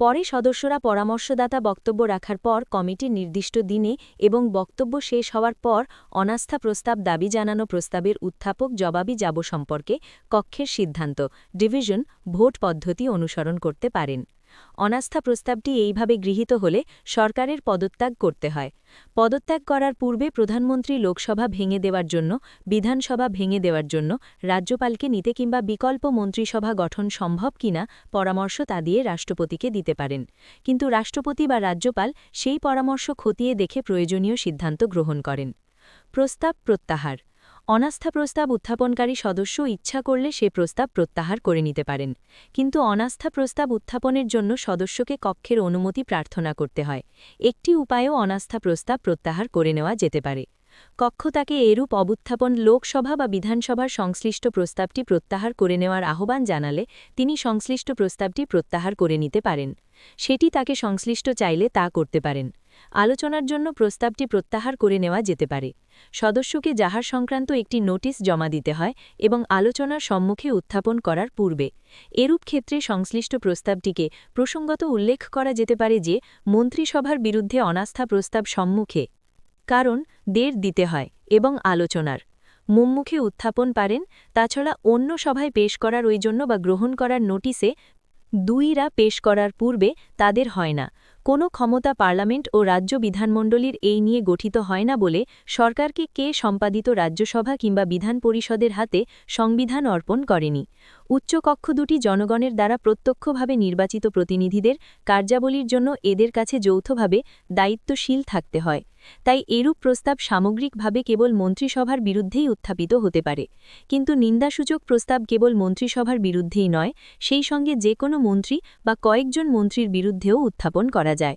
পরে সদস্যরা পরামর্শদাতা বক্তব্য রাখার পর কমিটির নির্দিষ্ট দিনে এবং বক্তব্য শেষ হওয়ার পর অনাস্থা প্রস্তাব দাবি জানানো প্রস্তাবের উত্থাপক জবাবি যাব সম্পর্কে কক্ষের সিদ্ধান্ত ডিভিশন ভোট পদ্ধতি অনুসরণ করতে পারেন। অনাস্থা প্রস্তাবটি এইভাবে গৃহীত হলে সরকারের পদত্যাগ করতে হয়। পদত্যাগ করার পূর্বে প্রধানমন্ত্রী লোকসভা ভেঙে দেওয়ার জন্য, বিধানসভা ভেঙে দেওয়ার জন্য রাজ্যপালকে নিতে কিংবা বিকল্প মন্ত্রিসভা গঠন সম্ভব কিনা পরামর্শ তা দিয়ে রাষ্ট্রপতিকে দিতে পারেন। কিন্তু রাষ্ট্রপতি বা রাজ্যপাল সেই পরামর্শ খতিয়ে দেখে প্রয়োজনীয় সিদ্ধান্ত গ্রহণ করেন। প্রস্তাব প্রত্যাহার: অনাস্থা প্রস্তাব উত্থাপনকারী সদস্য ইচ্ছা করলে সে প্রস্তাব প্রত্যাহার করে নিতে পারেন। কিন্তু অনাস্থা প্রস্তাব উত্থাপনের জন্য সদস্যকে কক্ষের অনুমতি প্রার্থনা করতে হয়। একটি উপায়েও অনাস্থা প্রস্তাব প্রত্যাহার করে নেওয়া যেতে পারে। কক্ষ তাকে এরূপ অবুত্থাপন লোকসভা বা বিধানসভার সংশ্লিষ্ট প্রস্তাবটি প্রত্যাহার করে নেওয়ার আহ্বান জানালে তিনি সংশ্লিষ্ট প্রস্তাবটি প্রত্যাহার করে নিতে পারেন। সেটি তাকে সংশ্লিষ্ট চাইলে তা করতে পারেন। আলোচনার জন্য প্রস্তাবটি প্রত্যাহার করে নেওয়া যেতে পারে। সদস্যকে যাহার সংক্রান্ত একটি নোটিশ জমা দিতে হয় এবং আলোচনার সম্মুখে উত্থাপন করার পূর্বে। এরূপ ক্ষেত্রে সংশ্লিষ্ট প্রস্তাবটিকে প্রসঙ্গত উল্লেখ করা যেতে পারে যে মন্ত্রিসভার বিরুদ্ধে অনাস্থা প্রস্তাব সম্মুখে কারণ দিতে হয় এবং আলোচনার মুম্মুখে উত্থাপন পারেন। তাছাড়া অন্য সভায় পেশ করার ওই জন্য বা গ্রহণ করার নোটিশে দুইরা পেশ করার পূর্বে তাদের হয় না। কোনো ক্ষমতা পার্লামেন্ট ও রাজ্য বিধানমণ্ডলীর এই নিয়ে গঠিত হয় না বলে সরকারকে কে সম্পাদিত রাজ্যসভা কিংবা বিধান পরিষদের হাতে সংবিধান অর্পণ করেনি। উচ্চকক্ষ দুটি জনগণের দ্বারা প্রত্যক্ষভাবে নির্বাচিত প্রতিনিধিদের কার্যাবলীর জন্য এদের কাছে যৌথভাবে দায়িত্বশীল থাকতে হয়। তাই এরূপ প্রস্তাব সামগ্রিকভাবে কেবল মন্ত্রিসভার বিরুদ্ধেই উত্থাপিত হতে পারে। কিন্তু নিন্দাসূচক প্রস্তাব কেবল মন্ত্রিসভার বিরুদ্ধেই নয়, সেই সঙ্গে যে কোনো মন্ত্রী বা কয়েকজন মন্ত্রীর বিরুদ্ধেও উত্থাপন করা যায়।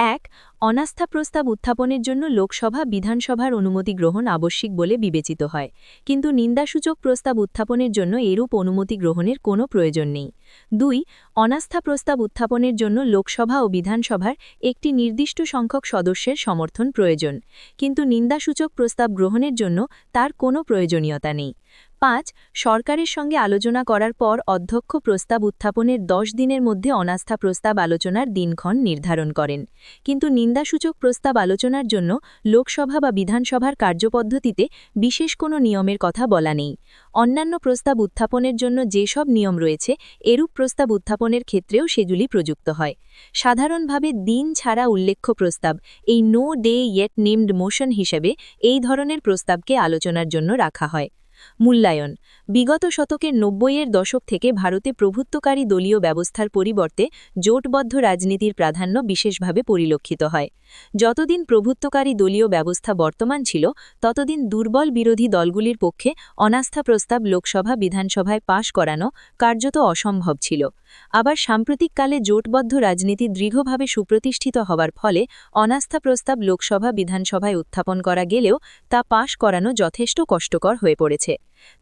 ১. অনাস্থা প্রস্তাব উত্থাপনের জন্য লোকসভা বিধানসভার অনুমতি গ্রহণ আবশ্যিক বলে বিবেচিত হয়, কিন্তু নিন্দাসূচক প্রস্তাব উত্থাপনের জন্য এরূপ অনুমতি গ্রহণের কোনো প্রয়োজন নেই। ২. অনাস্থা প্রস্তাব উত্থাপনের জন্য লোকসভা ও বিধানসভার একটি নির্দিষ্ট সংখ্যক সদস্যের সমর্থন প্রয়োজন, কিন্তু নিন্দাসূচক প্রস্তাব গ্রহণের জন্য তার কোনো প্রয়োজনীয়তা নেই। ৫. সরকারের সঙ্গে আলোচনা করার পর অধ্যক্ষ প্রস্তাব উত্থাপনের ১০ দিনের মধ্যে অনাস্থা প্রস্তাব আলোচনার দিনক্ষণ নির্ধারণ করেন, কিন্তু নিন্দাসূচক প্রস্তাব আলোচনার জন্য লোকসভা বা বিধানসভার কার্যপদ্ধতিতে বিশেষ কোনো নিয়মের কথা বলা নেই। অন্যান্য প্রস্তাব উত্থাপনের জন্য যেসব নিয়ম রয়েছে, এরূপ প্রস্তাব উত্থাপনের ক্ষেত্রেও সেগুলি প্রযুক্ত হয়। সাধারণভাবে দিন ছাড়া উল্লেখ্য প্রস্তাব, এই no day yet named motion হিসেবে এই ধরনের প্রস্তাবকে আলোচনার জন্য রাখা হয়। মূল্যায়ন। বিগত শতকের ৯০-এর দশক থেকে ভারতে প্রভুত্বকারী দলীয় ব্যবস্থার পরিবর্তে জোটবদ্ধ রাজনীতির প্রাধান্য বিশেষভাবে পরিলক্ষিত হয়। যতদিন প্রভুত্বকারী দলীয় ব্যবস্থা বর্তমান ছিল, ততদিন দুর্বল বিরোধী দলগুলির পক্ষে অনাস্থা প্রস্তাব লোকসভা বিধানসভায় পাশ করানো কার্যত অসম্ভব ছিল। আবার সাম্প্রতিককালে জোটবদ্ধ রাজনীতি দৃঢ়ভাবে সুপ্রতিষ্ঠিত হওয়ার ফলে অনাস্থা প্রস্তাব লোকসভা বিধানসভায় উত্থাপন করা গেলেও তা পাশ করানো যথেষ্ট কষ্টকর হয়ে পড়েছে।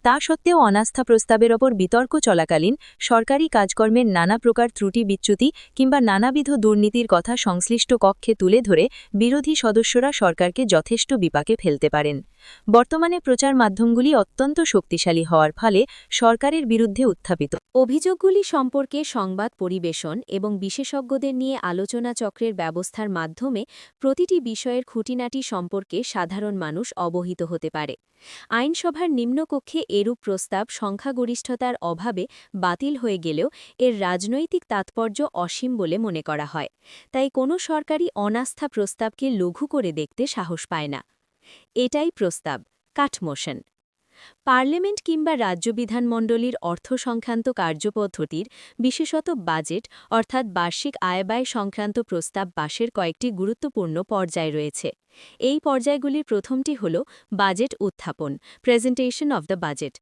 তা সত্ত্বেও অনাস্থা প্রস্তাবের ওপর বিতর্ক চলাকালীন সরকারি কাজকর্মের নানা প্রকার ত্রুটি বিচ্যুতি কিংবা নানাবিধ দুর্নীতির কথা সংশ্লিষ্ট কক্ষে তুলে ধরে বিরোধী সদস্যরা সরকারকে যথেষ্ট বিপাকে ফেলতে পারেন। বর্তমানে প্রচার মাধ্যমগুলি অত্যন্ত শক্তিশালী হওয়ার ফলে সরকারের বিরুদ্ধে উত্থাপিত অভিযোগগুলি সম্পর্কে সংবাদ পরিবেশন এবং বিশেষজ্ঞদের নিয়ে আলোচনা চক্রের ব্যবস্থার মাধ্যমে প্রতিটি বিষয়ের খুঁটিনাটি সম্পর্কে সাধারণ মানুষ অবহিত হতে পারে। আইনসভার নিম্নকক্ষে এরূপ প্রস্তাব সংখ্যাগরিষ্ঠতার অভাবে বাতিল হয়ে গেলেও এর রাজনৈতিক তাৎপর্য অসীম বলে মনে করা হয়। তাই কোনো সরকারি অনাস্থা প্রস্তাবকে লঘু করে দেখতে সাহস পায় না। এটাই প্রস্তাব কাঠমোশন। পার্লামেন্ট কিংবা রাজ্য বিধানমণ্ডলীর অর্থ সংক্রান্ত কার্যপদ্ধতির, বিশেষত বাজেট অর্থাৎ বার্ষিক আয়-ব্যয় সংক্রান্ত প্রস্তাব পাশের কয়েকটি গুরুত্বপূর্ণ পর্যায় রয়েছে। এই পর্যায়গুলির প্রথমটি হল বাজেট উত্থাপন, প্রেজেন্টেশন অব দ্য বাজেট।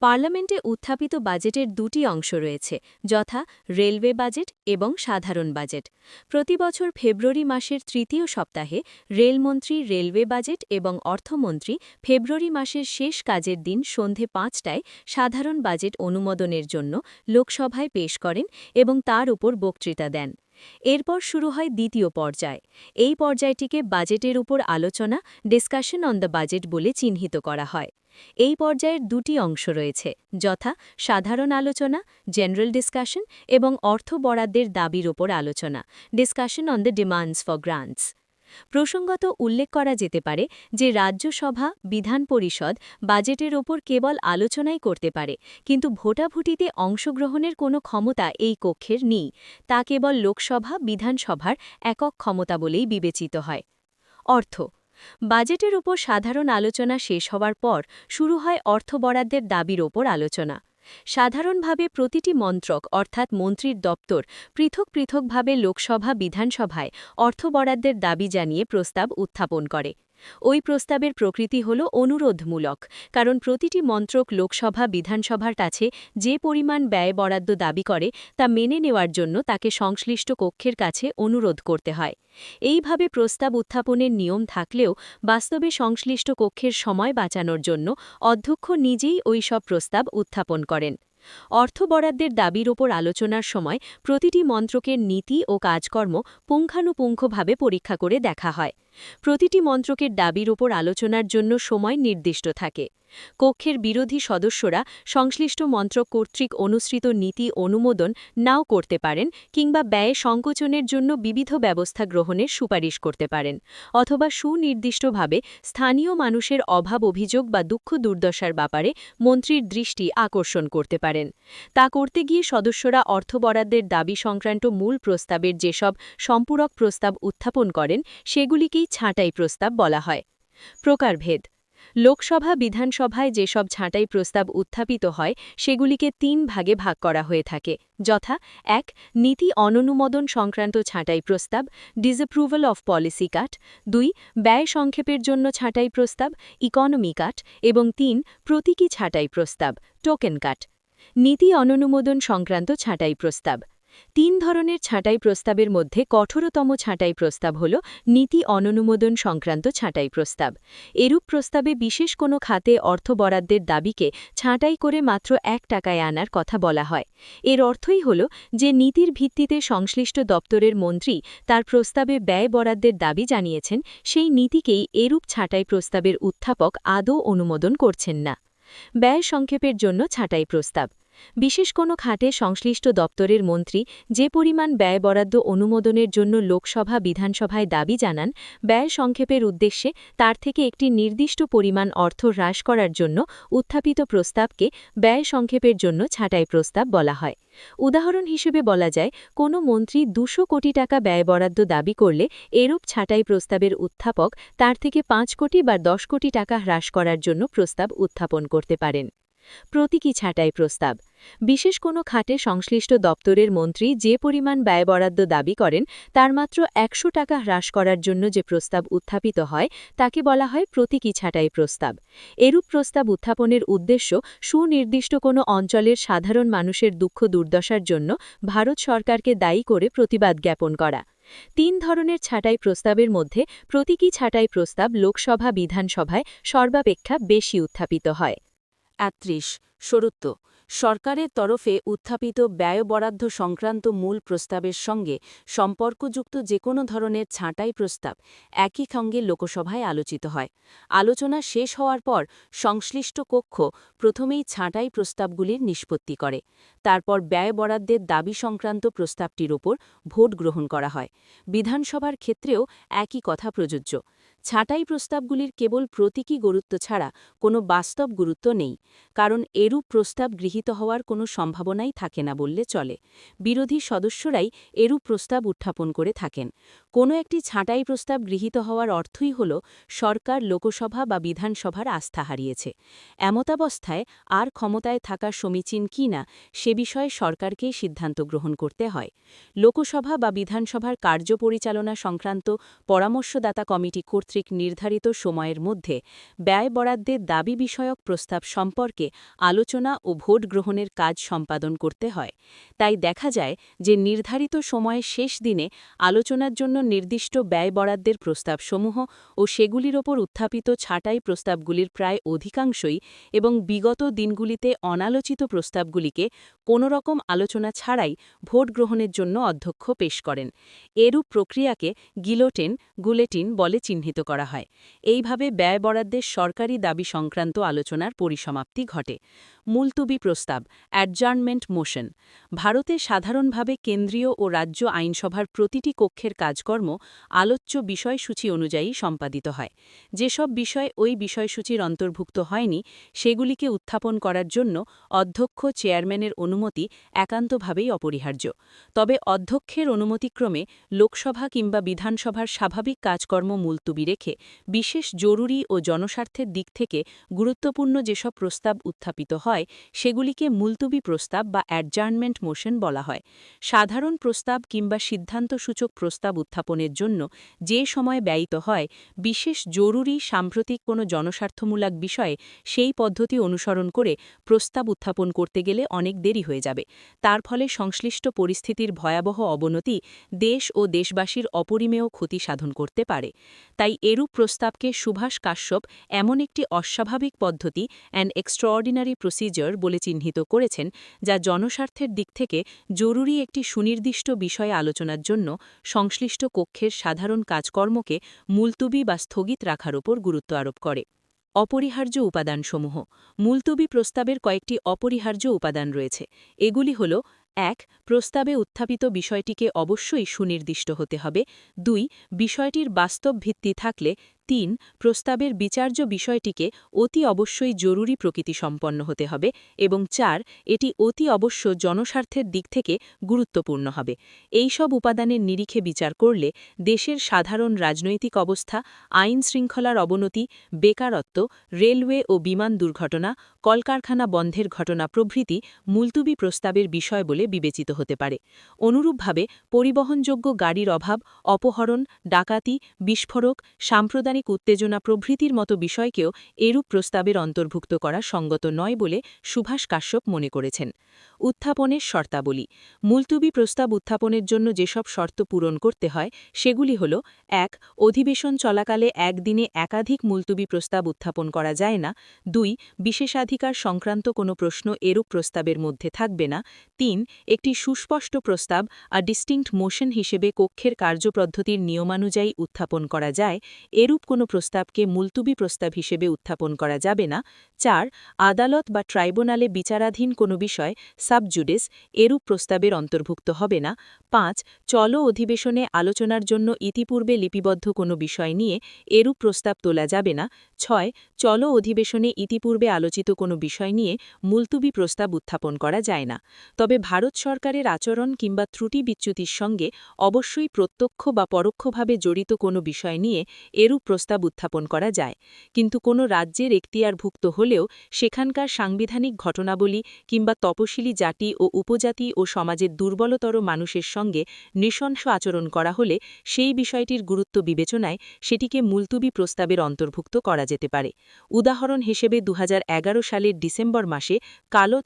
পার্লামেন্টে উত্থাপিত বাজেটের দুটি অংশ রয়েছে, যথা রেলওয়ে বাজেট এবং সাধারণ বাজেট। প্রতি বছর ফেব্রুয়ারি মাসের তৃতীয় সপ্তাহে রেলমন্ত্রী রেলওয়ে বাজেট এবং অর্থমন্ত্রী ফেব্রুয়ারি মাসের শেষ কাজের দিন সন্ধে ৫টায় সাধারণ বাজেট অনুমোদনের জন্য লোকসভায় পেশ করেন এবং তার উপর বক্তৃতা দেন। এরপর শুরু হয় দ্বিতীয় পর্যায়। এই পর্যায়টিকে বাজেটের উপর আলোচনা, ডিসকাশন অন দ্য বাজেট বলে চিহ্নিত করা হয়। এই পর্যায়ের দুটি অংশ রয়েছে, যথা সাধারণ আলোচনা, জেনারেল ডিসকাশন, এবং অর্থ বরাদ্দের দাবির ওপর আলোচনা, discussion on the demands for grants. প্রসঙ্গত উল্লেখ করা যেতে পারে যে রাজ্যসভা, বিধান পরিষদ বাজেটের ওপর কেবল আলোচনাই করতে পারে, কিন্তু ভোটাভুটিতে অংশগ্রহণের কোনো ক্ষমতা এই কক্ষের নেই। তা কেবল লোকসভা, বিধানসভার একক ক্ষমতা বলেই বিবেচিত হয়। অর্থ বাজেটের ওপর সাধারণ আলোচনা শেষ হওয়ার পর শুরু হয় অর্থ বরাদ্দের দাবির ওপর আলোচনা। সাধারণভাবে প্রতিটি মন্ত্রক অর্থাৎ মন্ত্রীর দপ্তর পৃথক পৃথকভাবে লোকসভা, বিধানসভায় অর্থ বরাদ্দের দাবি জানিয়ে প্রস্তাব উত্থাপন করে। ওই প্রস্তাবের প্রকৃতি হল অনুরোধমূলক, কারণ প্রতিটি মন্ত্রক লোকসভা, বিধানসভার কাছে যে পরিমাণ ব্যয় বরাদ্দ দাবি করে তা মেনে নেওয়ার জন্য তাকে সংশ্লিষ্ট কক্ষের কাছে অনুরোধ করতে হয়। এইভাবে প্রস্তাব উত্থাপনের নিয়ম থাকলেও বাস্তবে সংশ্লিষ্ট কক্ষের সময় বাঁচানোর জন্য অধ্যক্ষ নিজেই ওই সব প্রস্তাব উত্থাপন করেন। অর্থ বরাদ্দের দাবির ওপর আলোচনার সময় প্রতিটি মন্ত্রকের নীতি ও কাজকর্ম পুঙ্খানুপুঙ্খভাবে পরীক্ষা করে দেখা হয়। প্রতিটি মন্ত্রকের দাবির ওপর আলোচনার জন্য সময় নির্দিষ্ট থাকে। কক্ষের বিরোধী সদস্যরা সংশ্লিষ্ট মন্ত্রক কর্তৃক অনুসৃত নীতি অনুমোদন নাও করতে পারেন কিংবা ব্যয় সংকোচনের জন্য বিবিধ ব্যবস্থা গ্রহণের সুপারিশ করতে পারেন, অথবা সুনির্দিষ্টভাবে স্থানীয় মানুষের অভাব অভিযোগ বা দুঃখ দুর্দশার ব্যাপারে মন্ত্রীর দৃষ্টি আকর্ষণ করতে পারেন। তা করতে গিয়ে সদস্যরা অর্থ বরাদ্দের দাবি সংক্রান্ত মূল প্রস্তাবের যেসব সম্পূরক প্রস্তাব উত্থাপন করেন সেগুলিকেই ছাঁটাই প্রস্তাব বলা হয়। প্রকারভেদ: লোকসভা বিধানসভায় যেসব ছাঁটাই প্রস্তাব উত্থাপিত হয় সেগুলিকে ৩ ভাগে ভাগ করা হয়ে থাকে, যথা: ১. নীতি অননুমোদন সংক্রান্ত ছাঁটাই প্রস্তাব, ডিসঅ্যাপ্রুভাল অফ পলিসি কাট; ২. ব্যয় সংক্ষেপের জন্য ছাঁটাই প্রস্তাব, ইকোনমি কাট; এবং ৩. প্রতীকী ছাঁটাই প্রস্তাব, টোকেন কাট। নীতি অননুমোদন সংক্রান্ত ছাঁটাই প্রস্তাব: ৩ ধরনের ছাঁটাই প্রস্তাবের মধ্যে কঠোরতম ছাঁটাই প্রস্তাব হল নীতি অননুমোদন সংক্রান্ত ছাঁটাই প্রস্তাব। এরূপ প্রস্তাবে বিশেষ কোনো খাতে অর্থ বরাদ্দের দাবিকে ছাঁটাই করে মাত্র ১ টাকায় আনার কথা বলা হয়। এর অর্থই হল যে নীতির ভিত্তিতে সংশ্লিষ্ট দপ্তরের মন্ত্রী তার প্রস্তাবে ব্যয় বরাদ্দের দাবি জানিয়েছেন, সেই নীতিকেই এরূপ ছাঁটাই প্রস্তাবের উত্থাপক আদৌ অনুমোদন করছেন না। ব্যয় সংক্ষেপের জন্য ছাঁটাই প্রস্তাব: বিশেষ কোনো খাতে সংশ্লিষ্ট দপ্তরের মন্ত্রী যে পরিমাণ ব্যয় বরাদ্দ অনুমোদনের জন্য লোকসভা বিধানসভায় দাবি জানান, ব্যয় সংক্ষেপের উদ্দেশ্যে তার থেকে একটি নির্দিষ্ট পরিমাণ অর্থ হ্রাস করার জন্য উত্থাপিত প্রস্তাবকে ব্যয় সংক্ষেপের জন্য ছাঁটাই প্রস্তাব বলা হয়। উদাহরণ হিসেবে বলা যায়, কোনো মন্ত্রী ২০০ কোটি টাকা ব্যয় বরাদ্দ দাবি করলে এরূপ ছাঁটাই প্রস্তাবের উত্থাপক তার থেকে ৫ কোটি বা ১০ কোটি টাকা হ্রাস করার জন্য প্রস্তাব উত্থাপন করতে পারেন। প্রতীকী ছাঁটাই প্রস্তাব: বিশেষ কোনো খাতে সংশ্লিষ্ট দপ্তরের মন্ত্রী যে পরিমাণ ব্যয় বরাদ্দ দাবি করেন তার মাত্র ১০০ টাকা হ্রাস করার জন্য যে প্রস্তাব উত্থাপিত হয় তাকে বলা হয় প্রতীকী ছাঁটাই প্রস্তাব। এরূপ প্রস্তাব উত্থাপনের উদ্দেশ্য সুনির্দিষ্ট কোনো অঞ্চলের সাধারণ মানুষের দুঃখ দুর্দশার জন্য ভারত সরকারকে দায়ী করে প্রতিবাদ জ্ঞাপন করা। ৩ ধরনের ছাঁটাই প্রস্তাবের মধ্যে প্রতীকী ছাঁটাই প্রস্তাব লোকসভা বিধানসভায় সর্বাপেক্ষা বেশি উত্থাপিত হয়। ৩১. ষরত্ব: সরকারের তরফে উত্থাপিত ব্যয় বরাদ্দ সংক্রান্ত মূল প্রস্তাবের সঙ্গে সম্পর্কযুক্ত যে কোনো ধরনের ছাঁটাই প্রস্তাব একই সঙ্গে লোকসভায় আলোচিত হয়। আলোচনা শেষ হওয়ার পর সংশ্লিষ্ট কক্ষ প্রথমেই ছাঁটাই প্রস্তাবগুলির নিষ্পত্তি করে। তারপর ব্যয় বরাদ্দের দাবি সংক্রান্ত প্রস্তাবটির ওপর ভোট গ্রহণ করা হয়। বিধানসভার ক্ষেত্রেও একই কথা প্রযোজ্য। ছাঁটাই প্রস্তাবগুলির কেবল প্রতীকী গুরুত্ব ছাড়া কোনো বাস্তব গুরুত্ব নেই, কারণ এরূপ প্রস্তাব গৃহীত হওয়ার কোনো সম্ভাবনাই থাকে না বললে চলে। বিরোধী সদস্যরাই এরূপ প্রস্তাব উত্থাপন করে থাকেন। কোনো একটি ছাঁটাই প্রস্তাব গৃহীত হওয়ার অর্থই হল সরকার লোকসভা বা বিধানসভার আস্থা হারিয়েছে। এমতাবস্থায় আর ক্ষমতায় থাকা সমীচীন কি না সে বিষয়ে সরকারকেই সিদ্ধান্ত গ্রহণ করতে হয়। লোকসভা বা বিধানসভার কার্যপরিচালনা সংক্রান্ত পরামর্শদাতা কমিটি কর্তৃক নির্ধারিত সময়ের মধ্যে ব্যয় বরাদ্দের দাবি বিষয়ক প্রস্তাব সম্পর্কে আলোচনা ও ভোট গ্রহণের কাজ সম্পাদন করতে হয়। তাই দেখা যায় যে নির্ধারিত সময়ের শেষ দিনে আলোচনার জন্য নির্দিষ্ট ব্যয় বরাদ্দের প্রস্তাবসমূহ ও সেগুলির ওপর উত্থাপিত ছাঁটাই প্রস্তাবগুলির প্রায় অধিকাংশই এবং বিগত দিনগুলিতে অনালোচিত প্রস্তাবগুলিকে কোনোরকম আলোচনা ছাড়াই ভোট গ্রহণের জন্য অধ্যক্ষ পেশ করেন। এরূপ প্রক্রিয়াকে গুলেটিন বলে চিহ্নিত করা হয়। এইভাবে ব্যয় বরাদ্দের সরকারি দাবি সংক্রান্ত আলোচনার পরিসমাপ্তি ঘটে। মুলতুবি প্রস্তাব, অ্যাডজার্নমেন্ট মোশন: ভারতে সাধারণভাবে কেন্দ্রীয় ও রাজ্য আইনসভার প্রতিটি কক্ষের কাজকর্ম আলোচ্য বিষয়সূচি অনুযায়ী সম্পাদিত হয়। যেসব বিষয় ওই বিষয়সূচির অন্তর্ভুক্ত হয়নি সেগুলিকে উত্থাপন করার জন্য অধ্যক্ষ চেয়ারম্যানের অনুমতি একান্তভাবেই অপরিহার্য। তবে অধ্যক্ষের অনুমতিক্রমে লোকসভা কিংবা বিধানসভার স্বাভাবিক কাজকর্ম মুলতুবি রেখে বিশেষ জরুরি ও জনস্বার্থের দিক থেকে গুরুত্বপূর্ণ যেসব প্রস্তাব উত্থাপিত হয় সেগুলিকে মুলতুবি প্রস্তাব বা অ্যাডজার্নমেন্ট মোশন বলা হয়। সাধারণ প্রস্তাব কিংবা সিদ্ধান্তসূচক প্রস্তাব উত্থাপনের জন্য যে সময় ব্যয়িত হয়, বিশেষ জরুরি সাম্প্রতিক কোনো জনস্বার্থমূলক বিষয়ে সেই পদ্ধতি অনুসরণ করে প্রস্তাব উত্থাপন করতে গেলে অনেক দেরি হয়ে যাবে। তার ফলে সংশ্লিষ্ট পরিস্থিতির ভয়াবহ অবনতি দেশ ও দেশবাসীর অপরিমেয় ক্ষতি সাধন করতে পারে। তাই এরূপ প্রস্তাবকে সুভাষ কাশ্যপ এমন একটি অস্বাভাবিক পদ্ধতি অ্যান্ড এক্সট্রাঅর্ডিনারি প্রসিজার বলে চিহ্নিত চিহ্নিত করেছেন, যা জনস্বার্থের দিক থেকে জরুরি একটি সুনির্দিষ্ট বিষয়ে আলোচনার জন্য সংশ্লিষ্ট কক্ষের সাধারণ কাজকর্মকে মুলতুবি বা স্থগিত রাখার ওপর গুরুত্ব আরোপ করে। অপরিহার্য উপাদানসমূহ। মুলতুবি প্রস্তাবের কয়েকটি অপরিহার্য উপাদান রয়েছে। এগুলি হল: ১. প্রস্তাবে উত্থাপিত বিষয়টিকে অবশ্যই সুনির্দিষ্ট হতে হবে। ২. বিষয়টির বাস্তব ভিত্তি থাকলে। ৩. প্রস্তাবের বিচার্য বিষয়টিকে অতি অবশ্যই জরুরি প্রকৃতি সম্পন্ন হতে হবে। এবং ৪. এটি অতি অবশ্য জনস্বার্থের দিক থেকে গুরুত্বপূর্ণ হবে। এই সব উপাদানের নিরিখে বিচার করলে দেশের সাধারণ রাজনৈতিক অবস্থা, আইন শৃঙ্খলার অবনতি, বেকারত্ব, রেলওয়ে ও বিমান দুর্ঘটনা, কলকারখানা বন্ধের ঘটনা প্রভৃতি মুলতুবি প্রস্তাবের বিষয় বলে বিবেচিত হতে পারে। অনুরূপভাবে পরিবহনযোগ্য গাড়ির অভাব, অপহরণ, ডাকাতি, বিস্ফোরক, সাম্প্রদায়িক উত্তেজনা প্রভৃতির মতো বিষয়কেও এরূপ প্রস্তাবের অন্তর্ভুক্ত করা সঙ্গত নয় বলে সুভাষ কাশ্যপ মনে করেছেন। উত্থাপনের শর্তাবলী। মুলতুবি প্রস্তাব উত্থাপনের জন্য যেসব শর্ত পূরণ করতে হয় সেগুলি হল: ১. অধিবেশন চলাকালে একদিনে একাধিক মুলতুবি প্রস্তাব উত্থাপন করা যায় না। ২. বিশেষাধিকার সংক্রান্ত কোনো প্রশ্ন এরূপ প্রস্তাবের মধ্যে থাকবে না। ৩. একটি সুস্পষ্ট প্রস্তাব ডিস্টিংক্ট মোশন হিসেবে কক্ষের কার্যপদ্ধতির নিয়মানুযায়ী উত্থাপন করা যায়, এরূপ কোনো প্রস্তাবকে মুলতুবি প্রস্তাব হিসেবে উত্থাপন করা যাবে না। ৪. আদালত বা ট্রাইব্যুনালে বিচারাধীন কোনো বিষয় সাব জুডিস এরূপ প্রস্তাবের অন্তর্ভুক্ত হবে না। ৫. চলো অধিবেশনে আলোচনার জন্য ইতিপূর্বে লিপিবদ্ধ কোনো বিষয় নিয়ে এরূপ প্রস্তাব তোলা যাবে না। ৬. চলো অধিবেশনে ইতিপূর্বে আলোচিত কোনো বিষয় নিয়ে মুলতুবি প্রস্তাব উত্থাপন করা যায় না। তবে ভারত সরকারের আচরণ কিংবা ত্রুটি বিচ্যুতির সঙ্গে অবশ্যই প্রত্যক্ষ বা পরোক্ষভাবে জড়িত কোনো বিষয় নিয়ে এরূপ প্রস্তাব উত্থাপন করা যায়। কিন্তু কোনো রাজ্যের এখতিয়ারভুক্ত হলেও সেখানকার সাংবিধানিক ঘটনাবলী কিংবা তপশিলি জাতি ও উপজাতি ও সমাজের দুর্বলতর মানুষের সঙ্গে নৃশংস আচরণ করা হলে সেই বিষয়টির গুরুত্ব বিবেচনায় সেটিকে মুলতুবি প্রস্তাবের অন্তর্ভুক্ত করা যেতে পারে। উদাহরণ হিসেবে ২০১১ সালের ডিসেম্বর মাসে কালো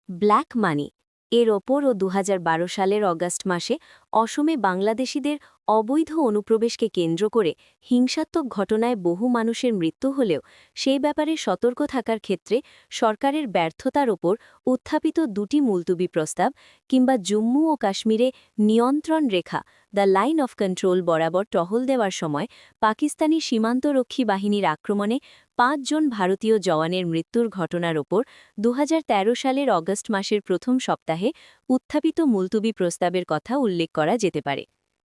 ব্ল্যাক মানি এর ওপর ও ২০১২ সালের অগাস্ট মাসে অসমে বাংলাদেশিদের অবৈধ অনুপ্রবেশকে কেন্দ্র করে হিংসাত্মক ঘটনায় বহু মানুষের মৃত্যু হলেও সেই ব্যাপারে সতর্ক থাকার ক্ষেত্রে সরকারের ব্যর্থতার ওপর উত্থাপিত দুটি মুলতুবি প্রস্তাব কিংবা জম্মু ও কাশ্মীরে নিয়ন্ত্রণ রেখা দ্য লাইন অফ কন্ট্রোল বরাবর টহল দেওয়ার সময় পাকিস্তানি সীমান্তরক্ষী বাহিনীর আক্রমণে ৫ জন ভারতীয় জওয়ানের মৃত্যুর ঘটনার ওপর ২০১৩ সালের অগস্ট মাসের প্রথম সপ্তাহে উত্থাপিত মুলতুবি প্রস্তাবের কথা উল্লেখ করা যেতে পারে।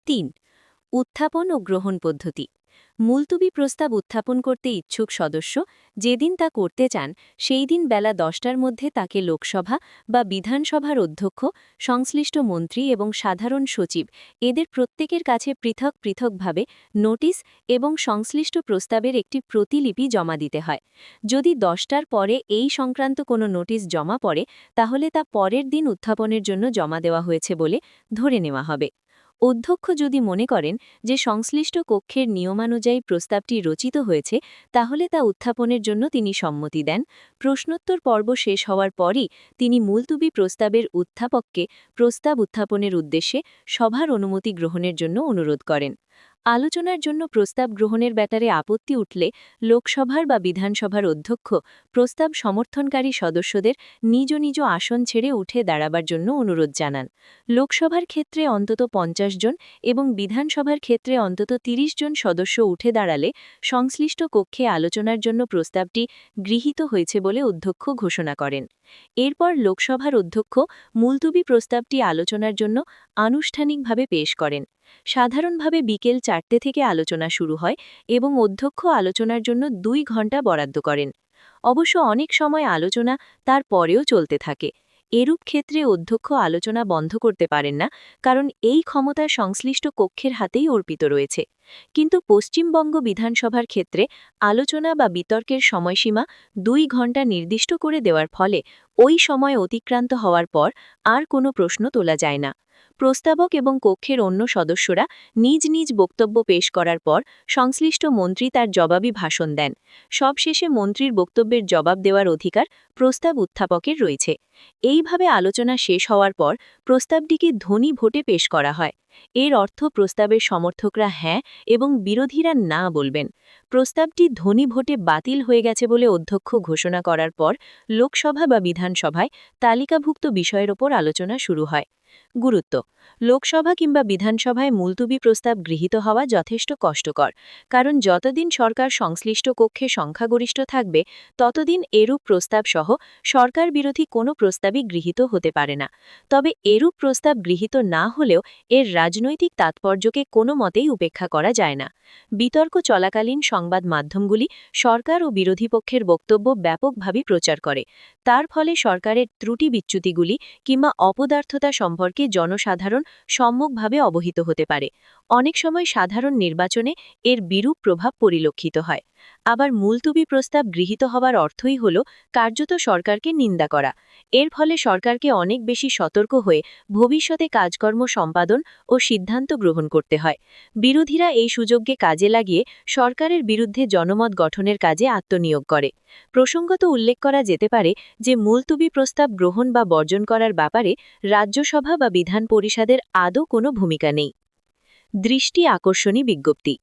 ৩. উত্থাপন ও গ্রহণ পদ্ধতি। মুলতুবি প্রস্তাব উত্থাপন করতে ইচ্ছুক সদস্য যেদিন তা করতে চান সেই দিন বেলা ১০টার মধ্যে তাকে লোকসভা বা বিধানসভার অধ্যক্ষ, সংশ্লিষ্ট মন্ত্রী এবং সাধারণ সচিব এদের প্রত্যেকের কাছে পৃথক পৃথকভাবে নোটিশ এবং সংশ্লিষ্ট প্রস্তাবের একটি প্রতিলিপি জমা দিতে হয়। যদি ১০টার পরে এই সংক্রান্ত কোনো নোটিশ জমা পড়ে তাহলে তা পরের দিন উত্থাপনের জন্য জমা দেওয়া হয়েছে বলে ধরে নেওয়া হবে। অধ্যক্ষ যদি মনে করেন যে সংশ্লিষ্ট কক্ষের নিয়মানুযায়ী প্রস্তাবটি রচিত হয়েছে তাহলে তা উত্থাপনের জন্য তিনি সম্মতি দেন। প্রশ্নোত্তর পর্ব শেষ হওয়ার পরই তিনি মুলতুবি প্রস্তাবের উত্থাপককে প্রস্তাব উত্থাপনের উদ্দেশ্যে সভার অনুমতি গ্রহণের জন্য অনুরোধ করেন। আলোচনার জন্য প্রস্তাব গ্রহণের ব্যাপারে আপত্তি উঠলে লোকসভার বা বিধানসভার অধ্যক্ষ প্রস্তাব সমর্থনকারী সদস্যদের নিজ নিজ আসন ছেড়ে উঠে দাঁড়াবার জন্য অনুরোধ জানান। লোকসভার ক্ষেত্রে অন্তত ৫০ জন এবং বিধানসভার ক্ষেত্রে অন্তত ৩০ জন সদস্য উঠে দাঁড়ালে সংশ্লিষ্ট কক্ষে আলোচনার জন্য প্রস্তাবটি গৃহীত হয়েছে বলে অধ্যক্ষ ঘোষণা করেন। এরপর লোকসভার অধ্যক্ষ মুলতুবি প্রস্তাবটি আলোচনার জন্য আনুষ্ঠানিকভাবে পেশ করেন। সাধারণভাবে বিকেল ৪টে থেকে আলোচনা শুরু হয় এবং অধ্যক্ষ আলোচনার জন্য ২ ঘণ্টা বরাদ্দ করেন। অবশ্য অনেক সময় আলোচনা তার পরেও চলতে থাকে। এরূপ ক্ষেত্রে অধ্যক্ষ আলোচনা বন্ধ করতে পারেন না, কারণ এই ক্ষমতা সংশ্লিষ্ট কক্ষের হাতেই অর্পিত রয়েছে। কিন্তু পশ্চিমবঙ্গ বিধানসভার ক্ষেত্রে আলোচনা বা বিতর্কের সময়সীমা ২ ঘণ্টা নির্দিষ্ট করে দেওয়ার ফলে ওই সময় অতিক্রান্ত হওয়ার পর আর কোনো প্রশ্ন তোলা যায় না। প্রস্তাবক এবং কক্ষের অন্য সদস্যরা নিজ নিজ বক্তব্য পেশ করার পর সংশ্লিষ্ট মন্ত্রী তার জবাবি ভাষণ দেন। সবশেষে মন্ত্রীর বক্তব্যের জবাব দেওয়ার অধিকার প্রস্তাব উত্থাপকের রয়েছে। এইভাবে আলোচনা শেষ হওয়ার পর প্রস্তাবটিকে ধ্বনি ভোটে পেশ করা হয়। এর অর্থ প্রস্তাবের সমর্থকরা হ্যাঁ এবং বিরোধীরা না বলবেন। প্রস্তাবটি ধ্বনি ভোটে বাতিল হয়ে গেছে বলে অধ্যক্ষ ঘোষণা করার পর লোকসভা বা বিধানসভায় তালিকাভুক্ত বিষয়ের ওপর আলোচনা শুরু হয়। গুরুত্ব: লোকসভা কিংবা বিধানসভায় মুলতুবি প্রস্তাব গৃহীত হওয়া যথেষ্ট কষ্টকর, কারণ যতদিন সরকার সংশ্লিষ্ট কক্ষে সংখ্যাগরিষ্ঠ থাকবে ততদিন এরূপ প্রস্তাব সহ সরকার বিরোধী কোনো প্রস্তাবই গৃহীত হতে পারে না। তবে এরূপ প্রস্তাব গৃহীত না হলেও এর রাজনৈতিক তাৎপর্যকে কোনো মতেই উপেক্ষা করা যায় না। বিতর্ক চলাকালীন সংবাদ মাধ্যমগুলি সরকার ও বিরোধী পক্ষের বক্তব্য ব্যাপকভাবে প্রচার করে। তার ফলে সরকারের ত্রুটি বিচ্যুতিগুলি কিংবা অপদার্থতা সম্পর্কে জনসাধারণ সম্যকভাবে অবহিত হতে পারে। অনেক সময় সাধারণ নির্বাচনে এর বিরূপ প্রভাব পরিলক্ষিত হয়। আবার মুলতুবি প্রস্তাব গৃহীত হওয়ার অর্থই হল কার্যত সরকারকে নিন্দা করা। এর ফলে সরকারকে অনেক বেশি সতর্ক হয়ে ভবিষ্যতে কাজকর্ম সম্পাদন ও সিদ্ধান্ত গ্রহণ করতে হয়। বিরোধীরা এই সুযোগকে কাজে লাগিয়ে সরকারের বিরুদ্ধে জনমত গঠনের কাজে আত্মনিয়োগ করে। প্রসঙ্গত উল্লেখ করা যেতে পারে যে মুলতুবি প্রস্তাব গ্রহণ বা বর্জন করার ব্যাপারে রাজ্যসভা বা বিধান পরিষদের আদৌ কোনো ভূমিকা নেই। দৃষ্টি আকর্ষণী বিজ্ঞপ্তি।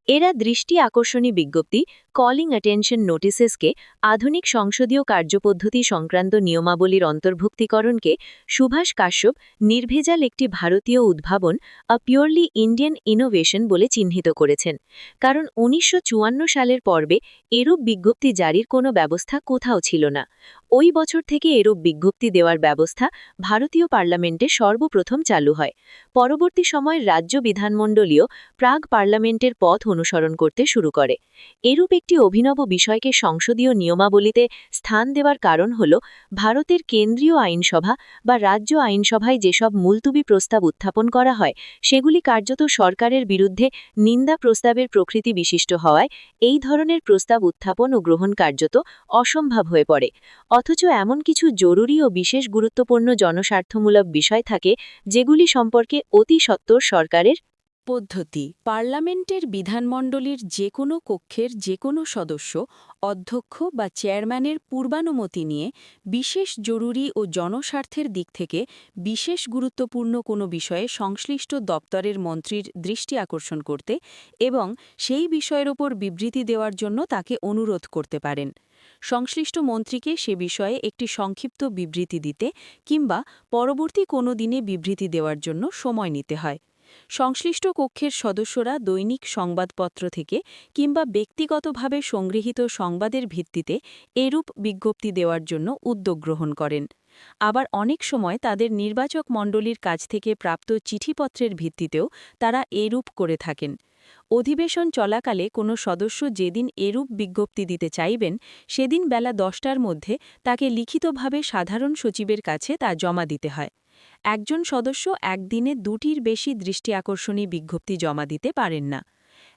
এরা দৃষ্টি আকর্ষণী বিজ্ঞপ্তি, কলিং অ্যাটেনশন নোটিসেসকে আধুনিক সংসদীয় কার্যপদ্ধতি সংক্রান্ত নিয়মাবলীর অন্তর্ভুক্তিকরণকে সুভাষ কাশ্যপ নির্ভেজাল একটি ভারতীয় উদ্ভাবন, আ পিওরলি ইন্ডিয়ান ইনোভেশন বলে চিহ্নিত করেছেন। কারণ ১৯৫৪ সালের পর্বে এরূপ বিজ্ঞপ্তি জারির কোনো ব্যবস্থা কোথাও ছিল না। ওই বছর থেকে এরূপ বিজ্ঞপ্তি দেওয়ার ব্যবস্থা ভারতীয় পার্লামেন্টে সর্বপ্রথম চালু হয়। পরবর্তী সময় রাজ্য বিধানমণ্ডলীয় প্রাগ পার্লামেন্টের পথ অনুসরণ করতে শুরু করে। এরূপ একটি অভিনব বিষয়কে সংসদীয় নিয়মাবলীতে স্থান দেওয়ার কারণ হল ভারতের কেন্দ্রীয় আইনসভা বা রাজ্য আইনসভায় যেসব মুলতুবি প্রস্তাব উত্থাপন করা হয় সেগুলি কার্যত সরকারের বিরুদ্ধে নিন্দা প্রস্তাবের প্রকৃতি বিশিষ্ট হওয়ায় এই ধরনের প্রস্তাব উত্থাপন ও গ্রহণ কার্যত অসম্ভব হয়ে পড়ে। অথচ এমন কিছু জরুরি ও বিশেষ গুরুত্বপূর্ণ জনস্বার্থমূলক বিষয় থাকে যেগুলি সম্পর্কে অতি সত্বর সরকারের পদ্ধতি। পার্লামেন্টের বিধানমণ্ডলীর যে কোনো কক্ষের যে কোনো সদস্য অধ্যক্ষ বা চেয়ারম্যানের পূর্বানুমতি নিয়ে বিশেষ জরুরি ও জনস্বার্থের দিক থেকে বিশেষ গুরুত্বপূর্ণ কোনো বিষয়ে সংশ্লিষ্ট দপ্তরের মন্ত্রীর দৃষ্টি আকর্ষণ করতে এবং সেই বিষয়ের ওপর বিবৃতি দেওয়ার জন্য তাকে অনুরোধ করতে পারেন। সংশ্লিষ্ট মন্ত্রীকে সে বিষয়ে একটি সংক্ষিপ্ত বিবৃতি দিতে কিংবা পরবর্তী কোনো দিনে বিবৃতি দেওয়ার জন্য সময় নিতে হয়। সংশ্লিষ্ট কক্ষের সদস্যরা দৈনিক সংবাদপত্র থেকে কিংবা ব্যক্তিগতভাবে সংগৃহীত সংবাদের ভিত্তিতে এরূপ বিজ্ঞপ্তি দেওয়ার জন্য উদ্যোগ গ্রহণ করেন। আবার অনেক সময় তাদের নির্বাচক মণ্ডলীর কাছ থেকে প্রাপ্ত চিঠিপত্রের ভিত্তিতেও তারা এরূপ করে থাকেন। অধিবেশন চলাকালে কোনো সদস্য যেদিন এরূপ বিজ্ঞপ্তি দিতে চাইবেন সেদিন বেলা ১০টার মধ্যে তাকে লিখিতভাবে সাধারণ সচিবের কাছে তা জমা দিতে হয়। একজন সদস্য একদিনে ২টির বেশি দৃষ্টি আকর্ষণী বিজ্ঞপ্তি জমা দিতে পারেন না।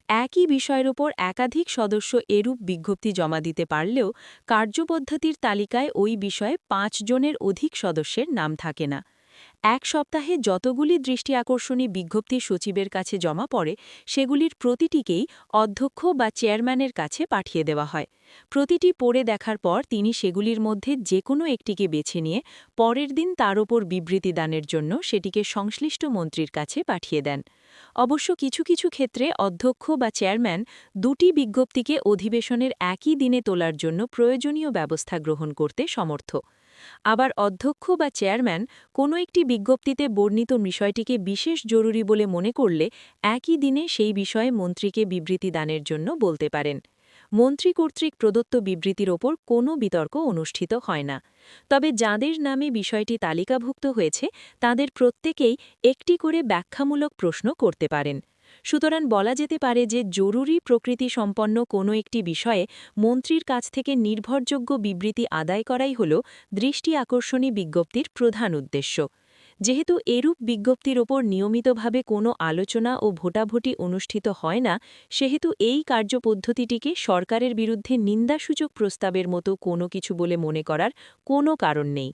একই বিষয়ের ওপর একাধিক সদস্য এরূপ বিজ্ঞপ্তি জমা দিতে পারলেও কার্যপদ্ধতির তালিকায় ওই বিষয়ে ৫ জনের অধিক সদস্যের নাম থাকে না। এক সপ্তাহে যতগুলি দৃষ্টি আকর্ষণী বিজ্ঞপ্তি সচিবের কাছে জমা পড়ে সেগুলির প্রতিটিকেই অধ্যক্ষ বা চেয়ারম্যানের কাছে পাঠিয়ে দেওয়া হয়। প্রতিটি পড়ে দেখার পর তিনি সেগুলির মধ্যে যে কোনো একটিকে বেছে নিয়ে পরের দিন তার ওপর বিবৃতি দানের জন্য সেটিকে সংশ্লিষ্ট মন্ত্রীর কাছে পাঠিয়ে দেন। অবশ্য কিছু কিছু ক্ষেত্রে অধ্যক্ষ বা চেয়ারম্যান দুটি বিজ্ঞপ্তিকে অধিবেশনের একই দিনে তোলার জন্য প্রয়োজনীয় ব্যবস্থা গ্রহণ করতে সমর্থ। আবার অধ্যক্ষ বা চেয়ারম্যান কোনো একটি বিজ্ঞপ্তিতে বর্ণিত বিষয়টিকে বিশেষ জরুরি বলে মনে করলে একই দিনে সেই বিষয়ে মন্ত্রীকে বিবৃতি দানের জন্য বলতে পারেন। মন্ত্রী কর্তৃক প্রদত্ত বিবৃতির ওপর কোনো বিতর্ক অনুষ্ঠিত হয় না। তবে যাঁদের নামে বিষয়টি তালিকাভুক্ত হয়েছে তাদের প্রত্যেকেই একটি করে ব্যাখ্যামূলক প্রশ্ন করতে পারেন। সুতরাং বলা যেতে পারে যে জরুরি প্রকৃতি সম্পন্ন কোনো একটি বিষয়ে মন্ত্রীর কাছ থেকে নির্ভরযোগ্য বিবৃতি আদায় করাই হল দৃষ্টি আকর্ষণী বিজ্ঞপ্তির প্রধান উদ্দেশ্য। যেহেতু এরূপ বিজ্ঞপ্তির ওপর নিয়মিতভাবে কোনো আলোচনা ও ভোটাভুটি অনুষ্ঠিত হয় না, সেহেতু এই কার্যপদ্ধতিটিকে সরকারের বিরুদ্ধে নিন্দাসূচক প্রস্তাবের মতো কোনো কিছু বলে মনে করার কোনো কারণ নেই।